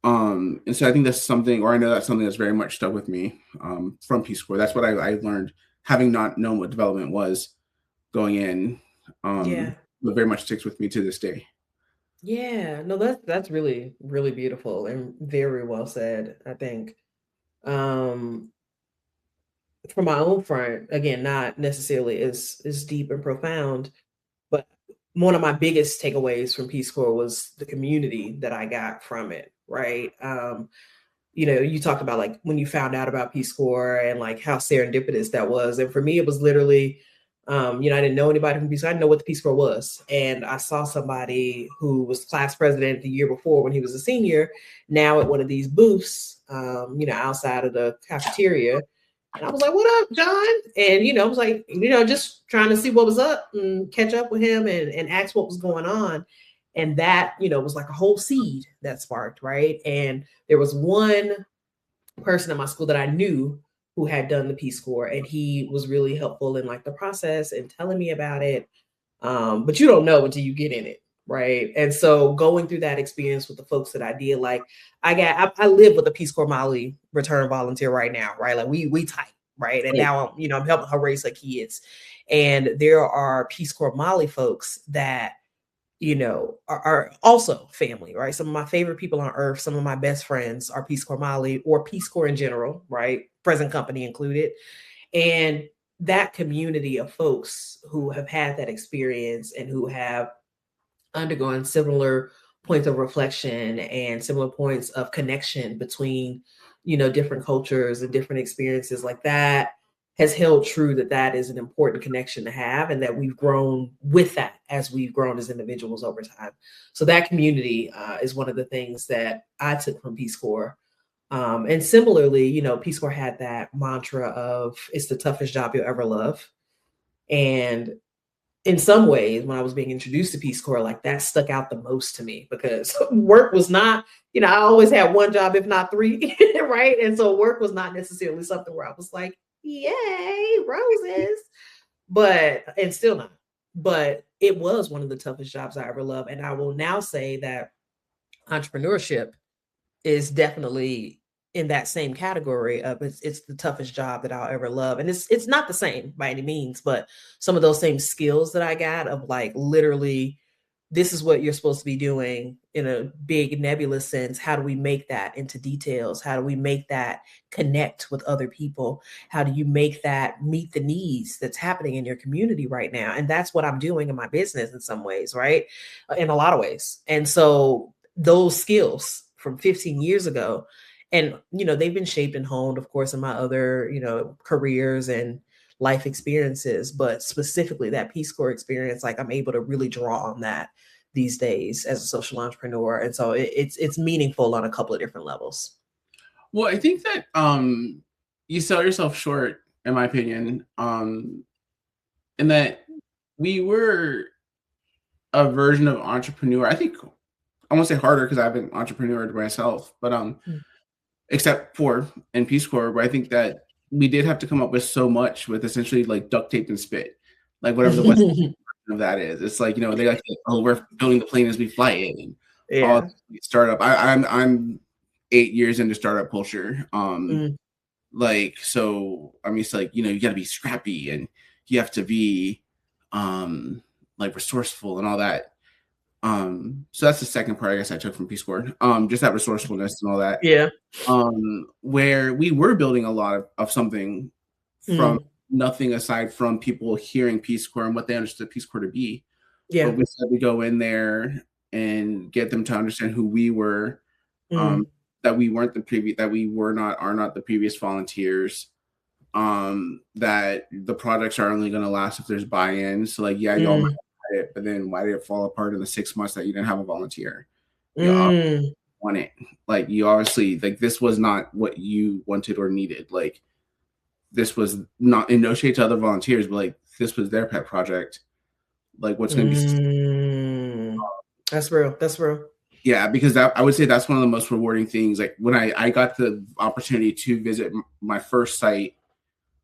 And so I think that's something, or I know that's something that's very much stuck with me from Peace Corps. That's what I learned, having not known what development was going in. But very much sticks with me to this day. Yeah, no, that's really, really beautiful and very well said, I think. From my own front, again, not necessarily as deep and profound, but one of my biggest takeaways from Peace Corps was the community that I got from it, right? You talked about like when you found out about Peace Corps and like how serendipitous that was. And for me, it was literally, I didn't know anybody from Peace Corps. I didn't know what the Peace Corps was. And I saw somebody who was class president the year before when he was a senior, now at one of these booths, outside of the cafeteria. And I was like, what up, John? And, I was like, just trying to see what was up and catch up with him and ask what was going on. And that, was like a whole seed that sparked, right? And there was one person in my school that I knew who had done the Peace Corps, and he was really helpful in like the process and telling me about it. But you don't know until you get in it, right? And so going through that experience with the folks that I did, like I live with a Peace Corps Molly return volunteer right now, right? Like we tight, right? And now I'm helping her raise her kids, and there are Peace Corps Molly folks that are also family, right? Some of my favorite people on earth, some of my best friends are Peace Corps Molly or Peace Corps in general, right? Present company included. And that community of folks who have had that experience and who have undergone similar points of reflection and similar points of connection between, different cultures and different experiences like that has held true that is an important connection to have, and that we've grown with that as we've grown as individuals over time. So that community is one of the things that I took from Peace Corps. And similarly, Peace Corps had that mantra of it's the toughest job you'll ever love. And in some ways, when I was being introduced to Peace Corps, like that stuck out the most to me because work was not, I always had one job, if not three, right? And so work was not necessarily something where I was like, yay, roses, and still not. But it was one of the toughest jobs I ever loved. And I will now say that entrepreneurship is definitely in that same category of it's the toughest job that I'll ever love. And it's not the same by any means, but some of those same skills that I got of like literally, this is what you're supposed to be doing in a big nebulous sense. How do we make that into details? How do we make that connect with other people? How do you make that meet the needs that's happening in your community right now? And that's what I'm doing in my business in some ways, right? In a lot of ways. And so those skills from 15 years ago, and, they've been shaped and honed, of course, in my other, careers and life experiences, but specifically that Peace Corps experience, like I'm able to really draw on that these days as a social entrepreneur. And so it's meaningful on a couple of different levels. Well, I think that you sell yourself short, in my opinion, in that we were a version of entrepreneur. I think I won't say harder because I've been entrepreneur myself, but except for in Peace Corps, where I think that we did have to come up with so much with essentially like duct tape and spit, like whatever the West of that is. It's like, they like, we're building the plane as we fly it, and all startup. I'm 8 years into startup culture. Like, so I'm used to like, you got to be scrappy and you have to be like resourceful and all that. So that's the second part I guess I took from Peace Corps. Just that resourcefulness and all that. Yeah. Where we were building a lot of something from nothing aside from people hearing Peace Corps and what they understood Peace Corps to be. Yeah. But we said we go in there and get them to understand who we were, that we weren't that we are not the previous volunteers, that the projects are only going to last if there's buy-in. So like, yeah, y'all might have it, but then why did it fall apart in the 6 months that you didn't have a volunteer? You obviously want it. Like you obviously, like this was not what you wanted or needed. Like this was not, in no shade to other volunteers, but like this was their pet project. Like what's going to be. That's real. That's real. Yeah, because I would say that's one of the most rewarding things. Like when I got the opportunity to visit my first site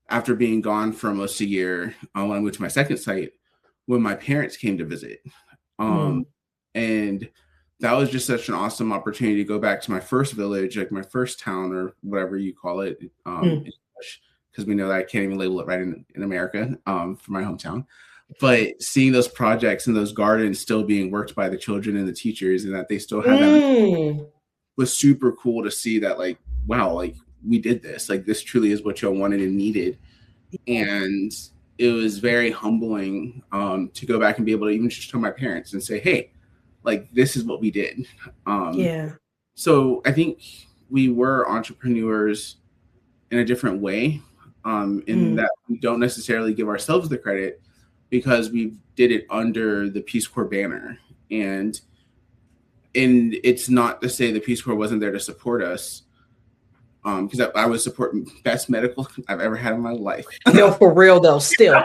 after being gone for almost a year, when I moved to my second site, when my parents came to visit. And that was just such an awesome opportunity to go back to my first village, like my first town or whatever you call it, because we know that I can't even label it right in America, for my hometown. But seeing those projects and those gardens still being worked by the children and the teachers, and that they still had that, was super cool to see that, like, wow, like we did this, like this truly is what y'all wanted and needed. And it was very humbling to go back and be able to even just tell my parents and say, hey, like this is what we did. So I think we were entrepreneurs in a different way, in that we don't necessarily give ourselves the credit, because we did it under the Peace Corps banner. And it's not to say the Peace Corps wasn't there to support us, because I was supporting best medical I've ever had in my life. No, for real though, still.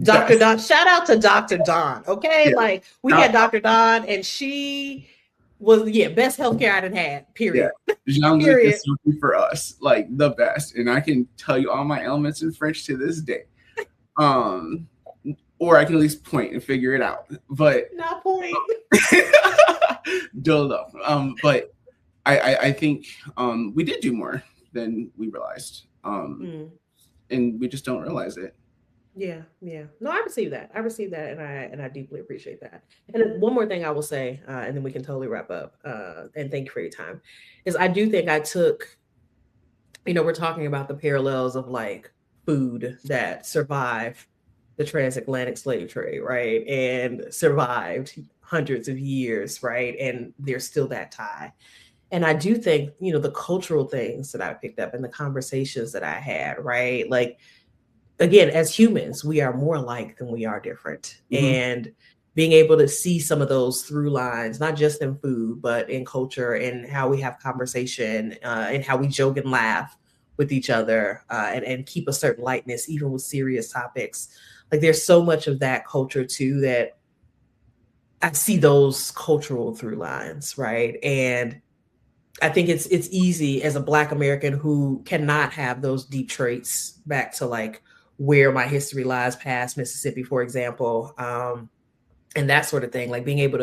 Dr. Don, shout out to Dr. Don. Okay, like we had Dr. Don, and she was best healthcare I'd had. Period. Period. For us, like the best, and I can tell you all my ailments in French to this day. Or I can at least point and figure it out. But not point. Don't know. But I think we did do more than we realized. And we just don't realize it. Yeah. No, I receive that. And I deeply appreciate that. And one more thing I will say, and then we can totally wrap up. And thank you for your time. Is I do think I took, we're talking about the parallels of like food that survived the transatlantic slave trade, right? And survived hundreds of years, right? And there's still that tie. And I do think, the cultural things that I picked up and the conversations that I had, right? Like, again, as humans, we are more alike than we are different. And being able to see some of those through lines, not just in food, but in culture and how we have conversation, and how we joke and laugh with each other, and keep a certain lightness, even with serious topics. Like there's so much of that culture too, that I see those cultural through lines, right? And I think it's easy as a Black American who cannot have those deep traits back to like where my history lies past Mississippi, for example, and that sort of thing, like being able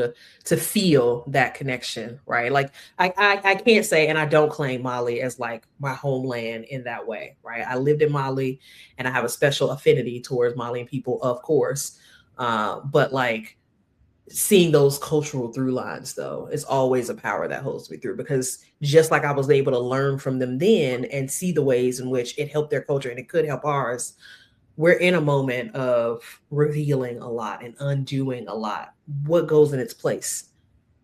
to feel that connection, right? Like I can't say, and I don't claim Mali as like my homeland in that way, right? I lived in Mali and I have a special affinity towards Malian people, of course. But like seeing those cultural through lines though, is always a power that holds me through, because just like I was able to learn from them then and see the ways in which it helped their culture and it could help ours, we're in a moment of revealing a lot and undoing a lot. What goes in its place?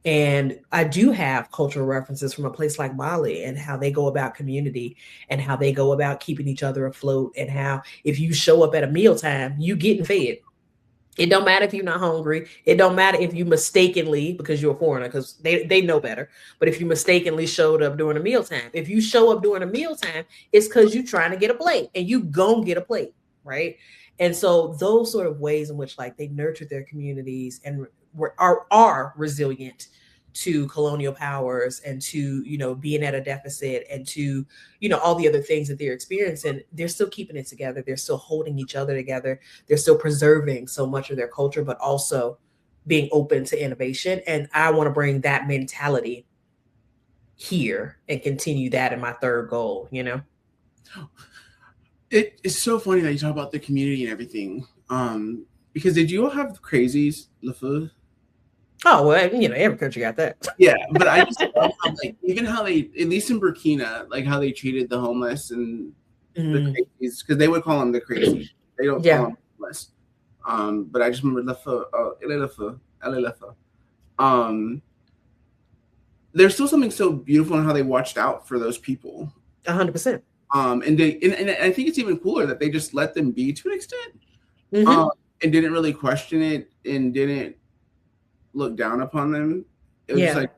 And I do have cultural references from a place like Mali and how they go about community and how they go about keeping each other afloat, and how if you show up at a mealtime, you getting fed. It don't matter if you're not hungry. It don't matter if you mistakenly, because you're a foreigner, because they know better. But if you mistakenly showed up during a mealtime, if you show up during a mealtime, it's because you're trying to get a plate, and you gon' get a plate. Right. And so those sort of ways in which like they nurtured their communities and are resilient to colonial powers and to, being at a deficit and to, all the other things that they're experiencing, they're still keeping it together. They're still holding each other together. They're still preserving so much of their culture, but also being open to innovation. And I want to bring that mentality here and continue that in my third goal, It's so funny that you talk about the community and everything. Because did you all have crazies, LeFou? Oh, well, you know, every country got that. Yeah, but I just love how, like, even how they, at least in Burkina, like how they treated the homeless and the crazies, because they would call them the crazies. They don't call them homeless. But I just remember there's still something so beautiful in how they watched out for those people. 100%. And I think it's even cooler that they just let them be to an extent, and didn't really question it and didn't look down upon them. It was just like,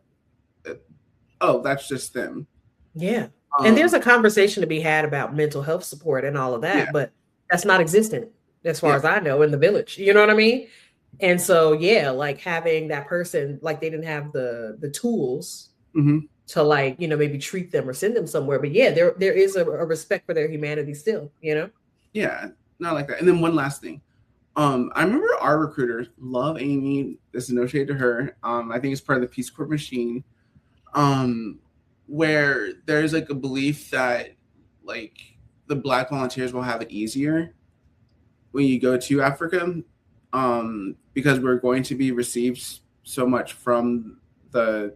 oh, that's just them. Yeah. And there's a conversation to be had about mental health support and all of that, but that's not existent as far as I know in the village. You know what I mean? And so, yeah, like having that person, like they didn't have the tools to, like, you know, maybe treat them or send them somewhere. But yeah, there is a respect for their humanity still, you know? Yeah, not like that. And then one last thing. I remember our recruiter, love Amy. This is no shade to her. I think it's part of the Peace Corps machine. Where there's like a belief that like the Black volunteers will have it easier when you go to Africa, because we're going to be received so much from the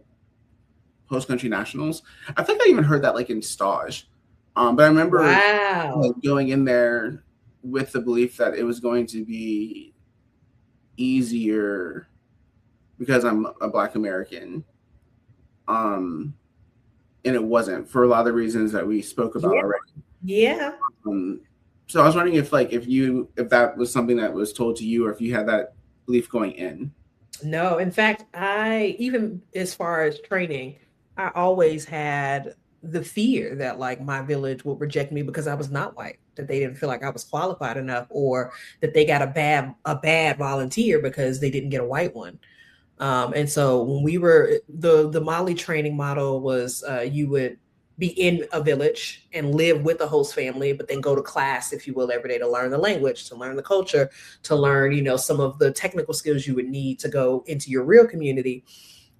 host country nationals. I think I even heard that like in stage. But I remember like, going in there with the belief that it was going to be easier because I'm a Black American. And it wasn't, for a lot of the reasons that we spoke about already. Yeah. So I was wondering if that was something that was told to you, or if you had that belief going in. No, in fact, even as far as training, I always had the fear that like my village would reject me because I was not white, that they didn't feel like I was qualified enough, or that they got a bad volunteer because they didn't get a white one. And so when we were, the Mali training model was you would be in a village and live with a host family, but then go to class, if you will, every day to learn the language, to learn the culture, to learn, you know, some of the technical skills you would need to go into your real community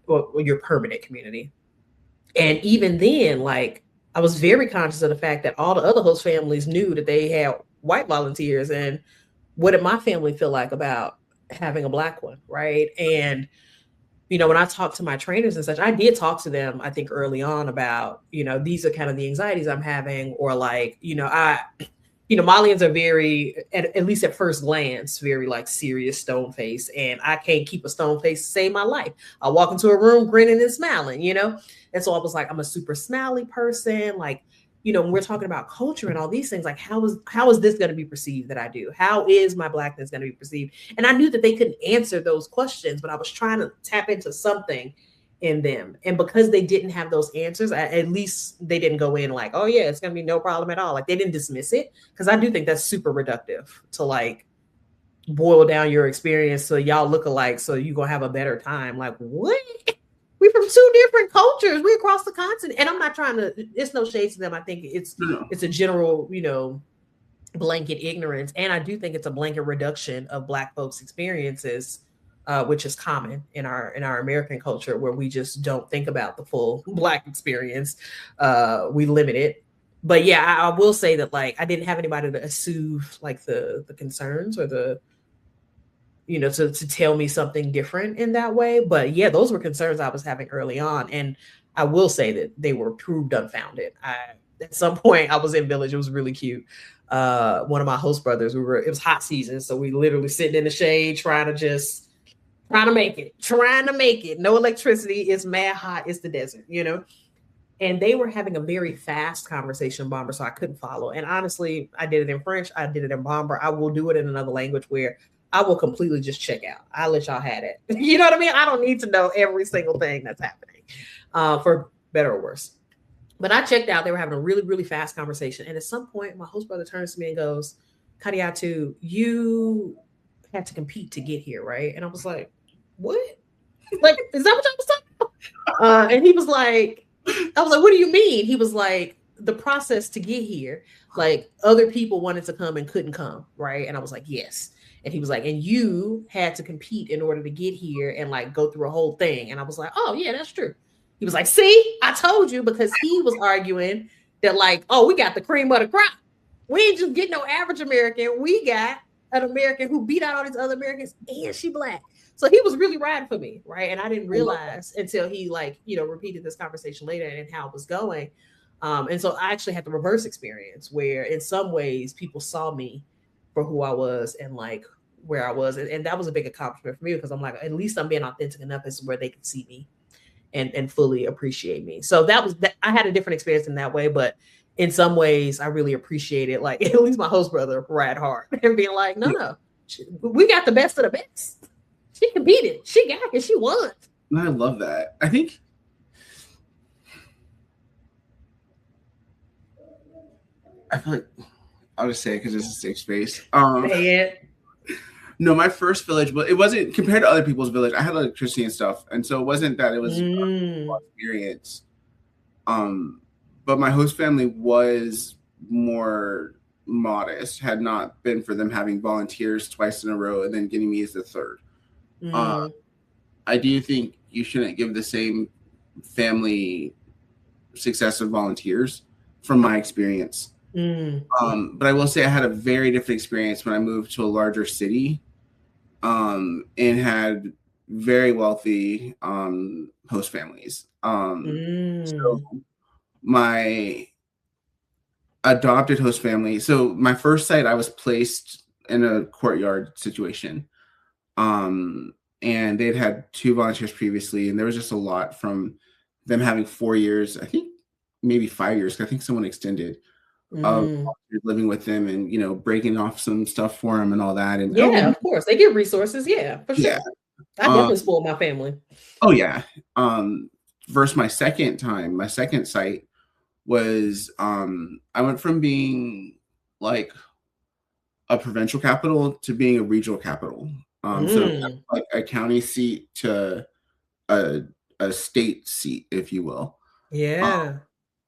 or your permanent community. And even then, like, I was very conscious of the fact that all the other host families knew that they had white volunteers. And what did my family feel like about having a Black one, right? And you know, when I talked to my trainers and such, I did talk to them, I think early on about, you know, these are kind of the anxieties I'm having, or like, you know, Malians are very, at least at first glance, very like serious stone face. And I can't keep a stone face to save my life. I walk into a room grinning and smiling, you know? And so I was like, I'm a super smiley person. Like, you know, when we're talking about culture and all these things, like how is this going to be perceived that I do? How is my Blackness going to be perceived? And I knew that they couldn't answer those questions, but I was trying to tap into something in them. And because they didn't have those answers, at least they didn't go in like, oh yeah, it's going to be no problem at all. Like they didn't dismiss it. Cause I do think that's super reductive to like boil down your experience so y'all look alike, so you're going to have a better time. Like what? We from two different cultures. We across the continent. And I'm not trying to, it's no shade to them. I think it's a general, you know, blanket ignorance. And I do think it's a blanket reduction of Black folks' experiences, which is common in our American culture, where we just don't think about the full Black experience. We limit it. But yeah, I will say that like I didn't have anybody to soothe like the concerns or the, you know, to tell me something different in that way. But yeah, those were concerns I was having early on. And I will say that they were proved unfounded. At some point I was in village. It was really cute. One of my host brothers, it was hot season. So we literally sitting in the shade, trying to make it. No electricity. It's mad hot. It's the desert, you know? And they were having a very fast conversation in Bomber, so I couldn't follow. And honestly, I did it in French. I did it in Bomber. I will do it in another language where I will completely just check out. I'll let y'all have it. You know what I mean? I don't need to know every single thing that's happening, for better or worse. But I checked out. They were having a really, really fast conversation. And at some point, my host brother turns to me and goes, Kadiatu, you had to compete to get here, right? And I was like, what? Like, is that what y'all was talking about? And he was like, I was like, what do you mean? He was like, the process to get here, like other people wanted to come and couldn't come, right? And I was like, yes. And he was like, and you had to compete in order to get here and like go through a whole thing. And I was like, oh yeah, that's true. He was like, see, I told you, because he was arguing that like, oh, we got the cream of the crop. We ain't just getting no average American. We got an American who beat out all these other Americans, and she Black. So he was really riding for me, right? And I didn't realize until he like, repeated this conversation later and how it was going. And so I actually had the reverse experience where in some ways people saw me for who I was and like where I was. And that was a big accomplishment for me because I'm like, at least I'm being authentic enough as where they can see me and fully appreciate me. So that was that. I had a different experience in that way, but in some ways I really appreciated like at least my host brother ride hard and being like, no, we got the best of the best. She can beat it. She got it. She won. I love that. I think I feel like I'll just say it because it's a safe space. Say it. No, my first village, but it wasn't compared to other people's village. I had electricity and stuff, and so it wasn't that it was a experience. But my host family was more modest. Had not been for them having volunteers twice in a row and then getting me as the third. I do think you shouldn't give the same family success of volunteers, from my experience. But I will say I had a very different experience when I moved to a larger city, and had very wealthy host families. So my adopted host family. So my first site, I was placed in a courtyard situation. And they'd had 2 volunteers previously, and there was just a lot from them having 4 years, I think maybe 5 years. I think someone extended of living with them and breaking off some stuff for them and all that. And of course they get resources. Yeah, for sure. I definitely spoiled my family. Oh yeah. Versus my second site was I went from being like a provincial capital to being a regional capital. So like a county seat to a state seat, if you will. Yeah.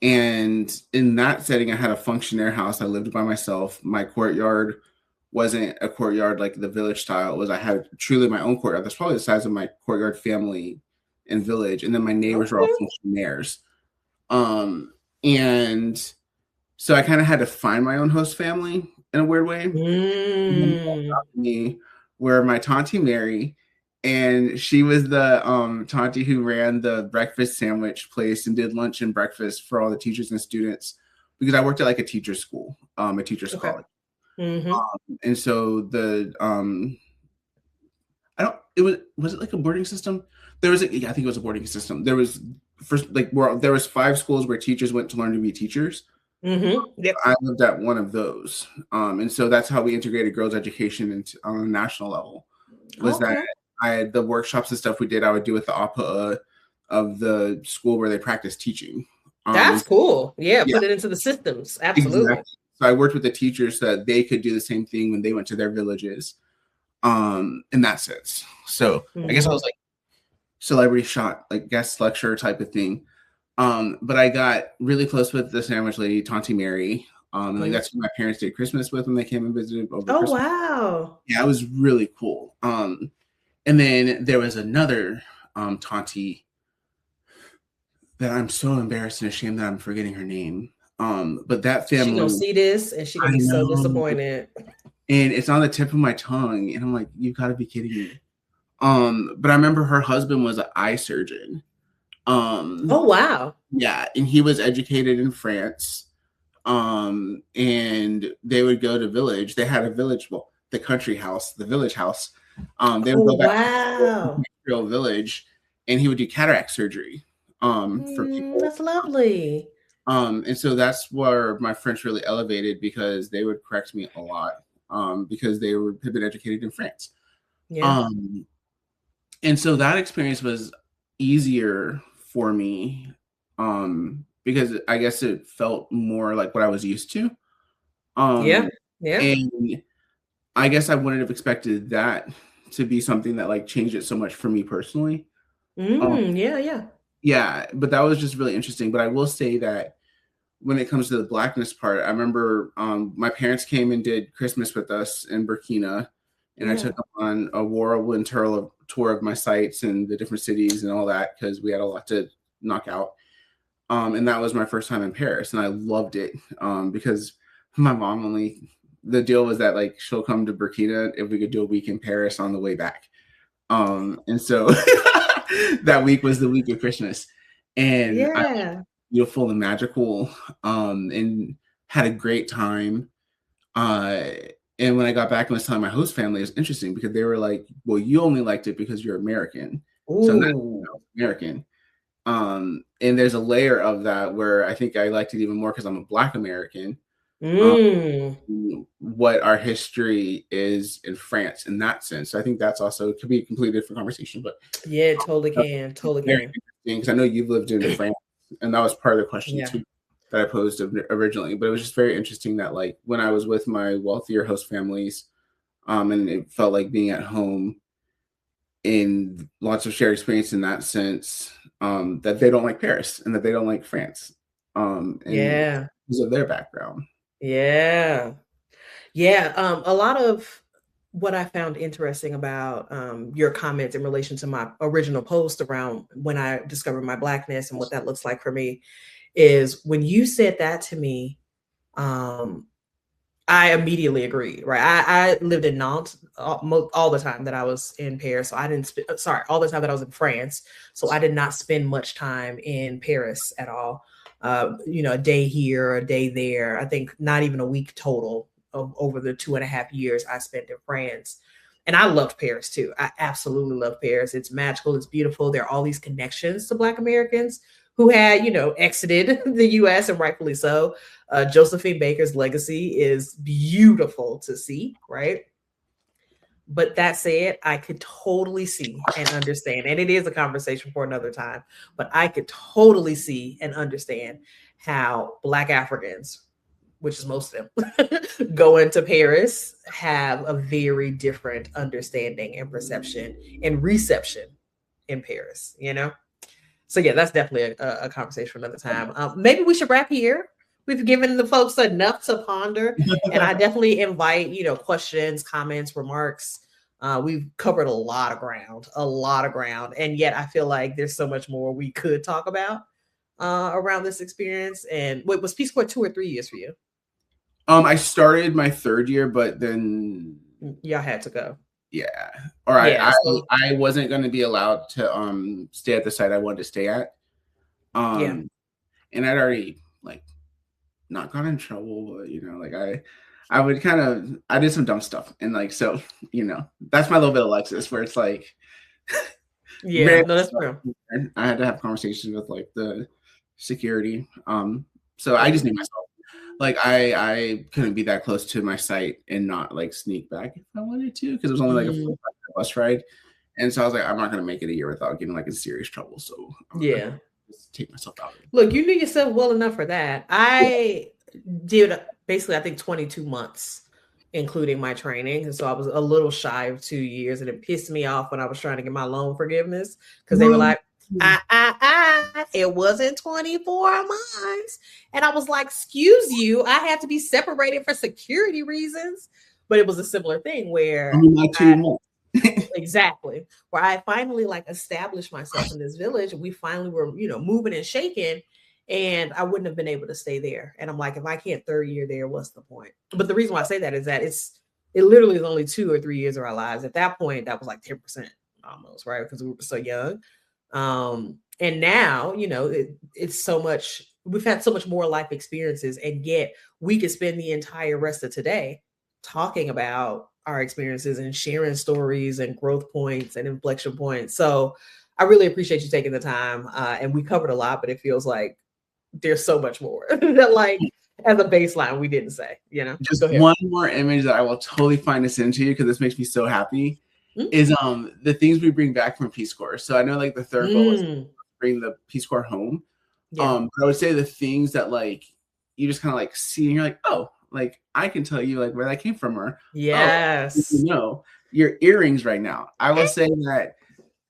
And in that setting, I had a functionaire house. I lived by myself. My courtyard wasn't a courtyard like the village style. I had truly my own courtyard. That's probably the size of my courtyard family and village. And then my neighbors were all functionaires. And so I kind of had to find my own host family in a weird way. Where my Tanti Mary, and she was the Tanti who ran the breakfast sandwich place and did lunch and breakfast for all the teachers and students, because I worked at like a teacher's school, a teacher's college. And so the was it like a boarding system? I think it was a boarding system. There was there was 5 schools where teachers went to learn to be teachers. Yep. I lived at one of those. And so that's how we integrated girls' education on a national level. That I had the workshops and stuff we did, I would do with the APA of the school where they practice teaching. That's cool. Yeah, put it into the systems. Absolutely. Exactly. So I worked with the teachers so that they could do the same thing when they went to their villages, in that sense. So I guess I was like celebrity shot, like guest lecturer type of thing. But I got really close with the sandwich lady, Tanti Mary. And like that's who my parents did Christmas with when they came and visited over Christmas. Wow. Yeah, it was really cool. And then there was another Tanti that I'm so embarrassed and ashamed that I'm forgetting her name. But that family, she gonna see this and she gonna be so disappointed. And it's on the tip of my tongue, and I'm like, you gotta be kidding me. But I remember her husband was an eye surgeon. Oh wow. Yeah, and he was educated in France. And they would go to village. They had a village, the country house, the village house. They would go back to the village, and he would do cataract surgery for people. That's lovely. And so that's where my French really elevated, because they would correct me a lot, because they had been educated in France. Yeah. And so that experience was easier for me, because I guess it felt more like what I was used to. Yeah. And I guess I wouldn't have expected that to be something that like changed it so much for me personally. Yeah, but that was just really interesting. But I will say that when it comes to the Blackness part, I remember my parents came and did Christmas with us in Burkina, and I took them on a whirlwind tour of my sites and the different cities and all that, because we had a lot to knock out. And that was my first time in Paris, and I loved it, because my mom the deal was that like she'll come to Burkina if we could do a week in Paris on the way back. And so that week was the week of Christmas, and I Yeah. beautiful and magical, and had a great time. Uh, and when I got back and was telling my host family, it was interesting because they were like, "Well, you only liked it because you're American, so I'm not Ooh. American." And there's a layer of that where I think I liked it even more because I'm a Black American. Um, Mm. what our history is in France in that sense. So I think that's also could be a completely different conversation, but Yeah, totally can. Totally very can. interesting because I know you've lived in France, and that was part of the question Yeah. too that I posed originally. But it was just very interesting that like when I was with my wealthier host families, and it felt like being at home in lots of shared experience in that sense, that they don't like Paris and that they don't like France, and Yeah. because of their background. Yeah. Yeah. A lot of what I found interesting about your comments in relation to my original post around when I discovered my Blackness and what that looks like for me is when you said that to me, um, I immediately agreed, right? I lived in Nantes all the time that I was in Paris. So I didn't, sorry, all the time that I was in France. So I did not spend much time in Paris at all. A day here, a day there. I think not even a week total of over the 2.5 years I spent in France. And I loved Paris too. I absolutely love Paris. It's magical. It's beautiful. There are all these connections to Black Americans who had, exited the US and rightfully so. Josephine Baker's legacy is beautiful to see, right? But that said, I could totally see and understand, and it is a conversation for another time, but I could totally see and understand how Black Africans, which is most of them, going to Paris have a very different understanding and perception and reception in Paris. So yeah, that's definitely a conversation for another time. Maybe we should wrap here. We've given the folks enough to ponder, and I definitely invite questions, comments, remarks. We've covered a lot of ground, and yet I feel like there's so much more we could talk about around this experience. And wait, was Peace Corps 2 or 3 years for you? I started my third year, but then Y'all had to go. yeah, or Yeah. I So I wasn't going to be allowed to stay at the site I wanted to stay at. yeah. And I'd already like not got in trouble, but like I would kind of I did some dumb stuff, and like so that's my little bit of Alexis where it's like Yeah. random No, that's stuff. true. I had to have conversations with like the security. So I just knew Mhm. myself. Like I couldn't be that close to my site and not like sneak back if I wanted to because it was only like a Mm, 45 bus ride, and so I was like, I'm not gonna make it a year without getting like in serious trouble. So I'm gonna yeah. just take myself out of it. Look, you knew yourself well enough for that. Yeah. I did basically, I think, 22 months, including my training. And so I was a little shy of 2 years, and it pissed me off when I was trying to get my loan forgiveness because they were Well, like, it wasn't 24 months. And I was like, excuse you, I had to be separated for security reasons. But it was a similar thing I where mean, not 2 months. exactly where I finally like established myself in this village. We finally were, moving and shaking, and I wouldn't have been able to stay there. And I'm like, if I can't third year there, what's the point? But the reason why I say that is that it literally is only 2 or 3 years of our lives. At that point, that was like 10% almost, right? Because we were so young. And now, it's so much, we've had so much more life experiences, and yet we could spend the entire rest of today talking about our experiences and sharing stories and growth points and inflection points. So I really appreciate you taking the time. And we covered a lot, but it feels like there's so much more that, like, as a baseline, we didn't say. Just Go ahead. one more image that I will totally find to send to you because this makes me so happy Mm. is the things we bring back from Peace Corps. So I know like the third goal is Mm. bring the Peace Corps home. Yeah. But I would say the things that like you just kind of like see and you're like, oh, like I can tell you like where that came from, or oh, Yes. your earrings right now. I will say that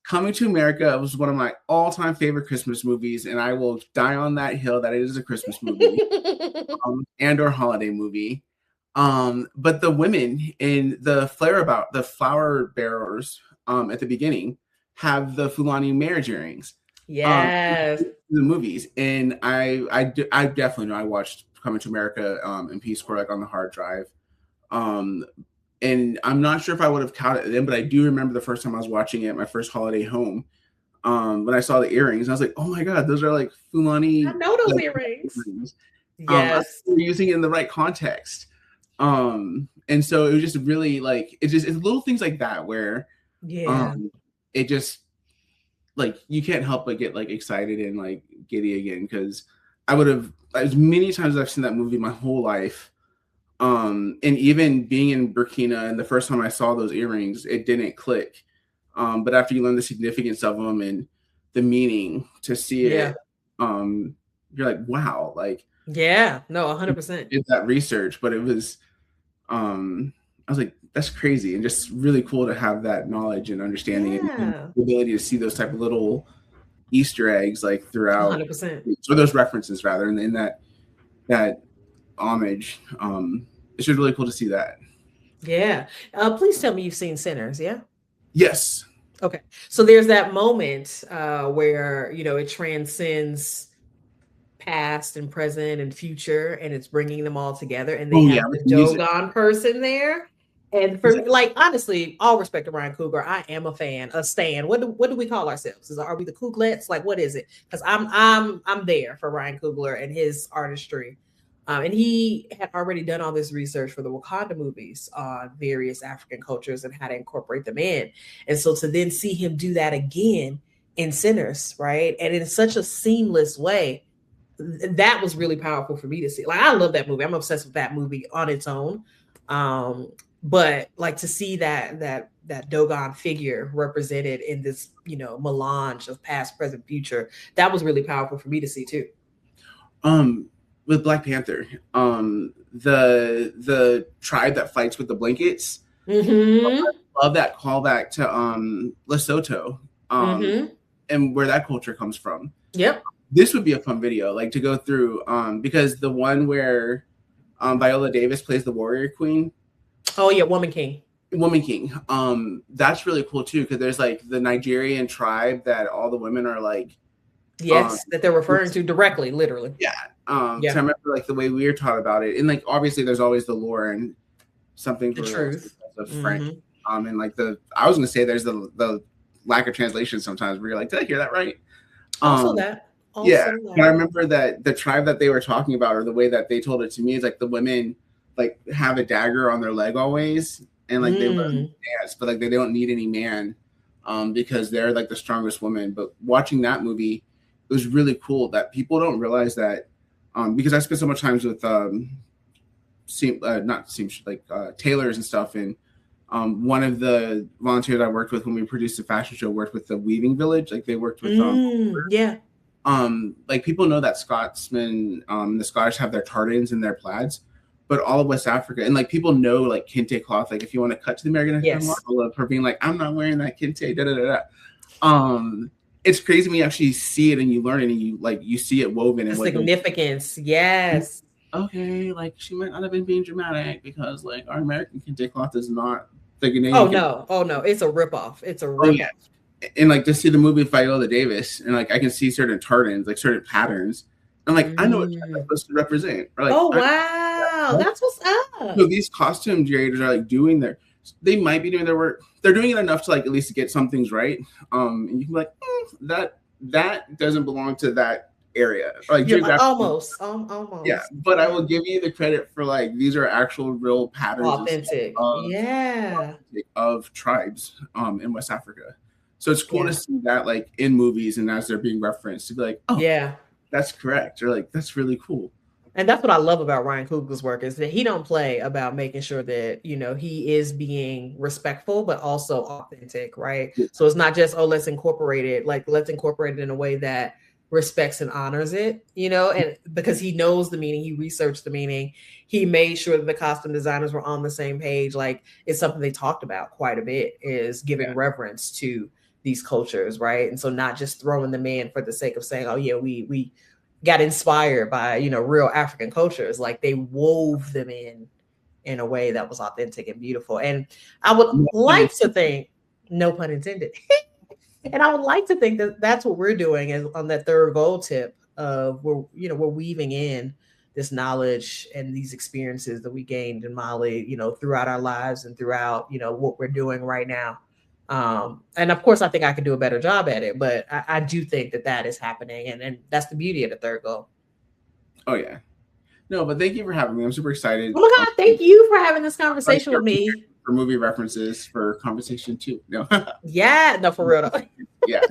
Coming to America was one of my all-time favorite Christmas movies, and I will die on that hill that it is a Christmas movie, and or holiday movie. But the women in the flower bearers at the beginning have the Fulani marriage earrings. Yes. The movies, and I definitely know I watched Coming to America and Peace Corps like on the hard drive. Um, And I'm not sure if I would have caught it then, but I do remember the first time I was watching it, my first holiday home, when I saw the earrings, I was like, oh my God, those are like I Fulani know those like, earrings. earrings. Yes. We're using it in the right context. And so it was just really like, it's little things like that where it just like, you can't help but get like excited and like giddy again. Cause I would have, as many times as I've seen that movie my whole life, and even being in Burkina and the first time I saw those earrings, it didn't click. But after you learn the significance of them and the meaning to see it, you're like, wow, like, yeah, no, 100%. Did that research, but it was, I was like, that's crazy and just really cool to have that knowledge and understanding and the ability to see those type of little Easter eggs like throughout, 100%. or those references rather, and in that homage. It's just really cool to see that. Yeah. Please tell me you've seen Sinners, yeah? Yes. Okay. So there's that moment where, you know, it transcends past and present and future, and it's bringing them all together, and they have the Dogon person there. And for like, honestly, all respect to Ryan Coogler, I am a fan, a stan. What do we call ourselves? Are we the Cooglets? Like, what is it? Because I'm there for Ryan Coogler and his artistry. And he had already done all this research for the Wakanda movies on various African cultures and how to incorporate them in. And so to then see him do that again in Sinners, right? And in such a seamless way, that was really powerful for me to see. Like, I love that movie. I'm obsessed with that movie on its own. But like to see that Dogon figure represented in this, you know, melange of past, present, future, that was really powerful for me to see too. With Black Panther, the tribe that fights with the blankets. I love that callback to Lesotho, and where that culture comes from. Yep. This would be a fun video, like to go through, because the one where Viola Davis plays the warrior queen. Oh yeah, Woman King. That's really cool too, because there's like the Nigerian tribe that all the women are like. Yes, that they're referring to directly, literally. Yeah. So I remember like the way we were taught about it, and like obviously there's always the lore and something the truth of French. And like I was gonna say there's the lack of translation sometimes where you're like, did I hear that right? Also that. But I remember that the tribe that they were talking about, or the way that they told it to me, is like the women like have a dagger on their leg always, and like they learn dance, but like they don't need any man, because they're like the strongest woman. But watching that movie, it was really cool that people don't realize that, because I spent so much time with tailors and stuff, and one of the volunteers I worked with when we produced the fashion show worked with the weaving village. Like they worked with like people know that Scotsmen, the Scottish have their tartans and their plaids, but all of West Africa, and like people know like kente cloth. Like if you want to cut to the American model of her being like, I'm not wearing that kente, da da da da. It's crazy when you actually see it and you learn it and you see it woven and significance. Yes. Okay, like she might not have been being dramatic because like our American kente cloth is not the Ghanaian. Oh no, it's a ripoff. It's a ripoff. Yeah. And like to see the movie Viola Davis, and like I can see certain tartans, like certain patterns. I'm like, I know what I'm supposed to represent. Or, like, wow, that's what's up. So these costume creators are like they might be doing their work. They're doing it enough to like at least get some things right. And you can be like, that doesn't belong to that area. Or, like almost. Yeah, but I will give you the credit for like these are actual real patterns, authentic, of tribes in West Africa. So it's cool to see that like in movies and as they're being referenced to be like, oh yeah, that's correct, or like that's really cool. And that's what I love about Ryan Coogler's work is that he don't play about making sure that, you know, he is being respectful, but also authentic, right? Yeah. So it's not just, let's incorporate it. Like, let's incorporate it in a way that respects and honors it, you know, and because he knows the meaning, he researched the meaning, he made sure that the costume designers were on the same page. Like, it's something they talked about quite a bit, is giving reverence to these cultures, right? And so not just throwing them in for the sake of saying, oh yeah, we got inspired by, you know, real African cultures. Like they wove them in a way that was authentic and beautiful. And I would like to think, no pun intended, and I would like to think that that's what we're doing is on that third goal tip of we're weaving in this knowledge and these experiences that we gained in Mali, you know, throughout our lives and throughout, you know, what we're doing right now. And of course, I think I could do a better job at it, but I do think that that is happening. And that's the beauty of the third goal. Oh, yeah. No, but thank you for having me. I'm super excited. Oh my God, thank you for having this conversation with me. For movie references, for conversation too. No. Yeah, no, for real though. Yeah.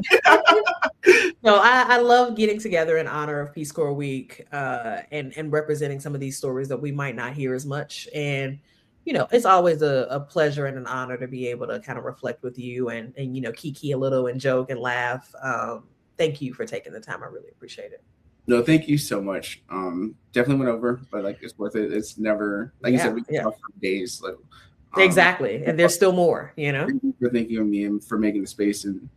No, I love getting together in honor of Peace Corps Week and representing some of these stories that we might not hear as much. And, you know, it's always a pleasure and an honor to be able to kind of reflect with you and you know, kiki a little and joke and laugh. Thank you for taking the time. I really appreciate it. No, thank you so much. Definitely went over, but like it's worth it. It's never, like you said, we can talk for days. Like, exactly. And there's still more, you know. Thank you for thinking of me and for making the space. And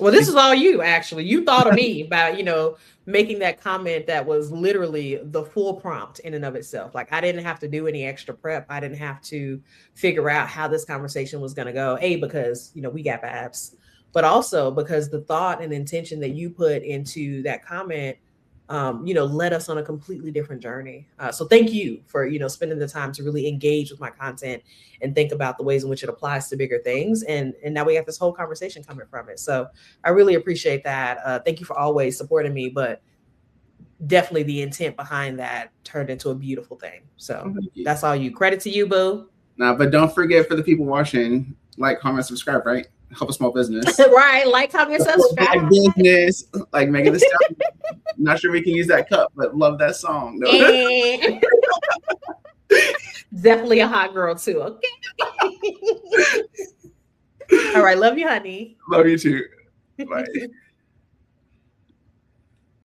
well, this is all you, actually. You thought of me about, you know, making that comment that was literally the full prompt in and of itself. Like I didn't have to do any extra prep. I didn't have to figure out how this conversation was going to go. Because, you know, we got babs, but also because the thought and intention that you put into that comment, you know, led us on a completely different journey. So thank you for, you know, spending the time to really engage with my content and think about the ways in which it applies to bigger things. And now we have this whole conversation coming from it. So I really appreciate that. Thank you for always supporting me, but definitely the intent behind that turned into a beautiful thing. So that's all you. Credit to you, boo. Nah, but don't forget, for the people watching, like, comment, subscribe, right? Help a small business. Right. Like, comment, subscribe. Business, like Megan Thee Stallion. Not sure we can use that cup, but love that song. No. Definitely a hot girl too. Okay. All right. Love you, honey. Love you too. Bye.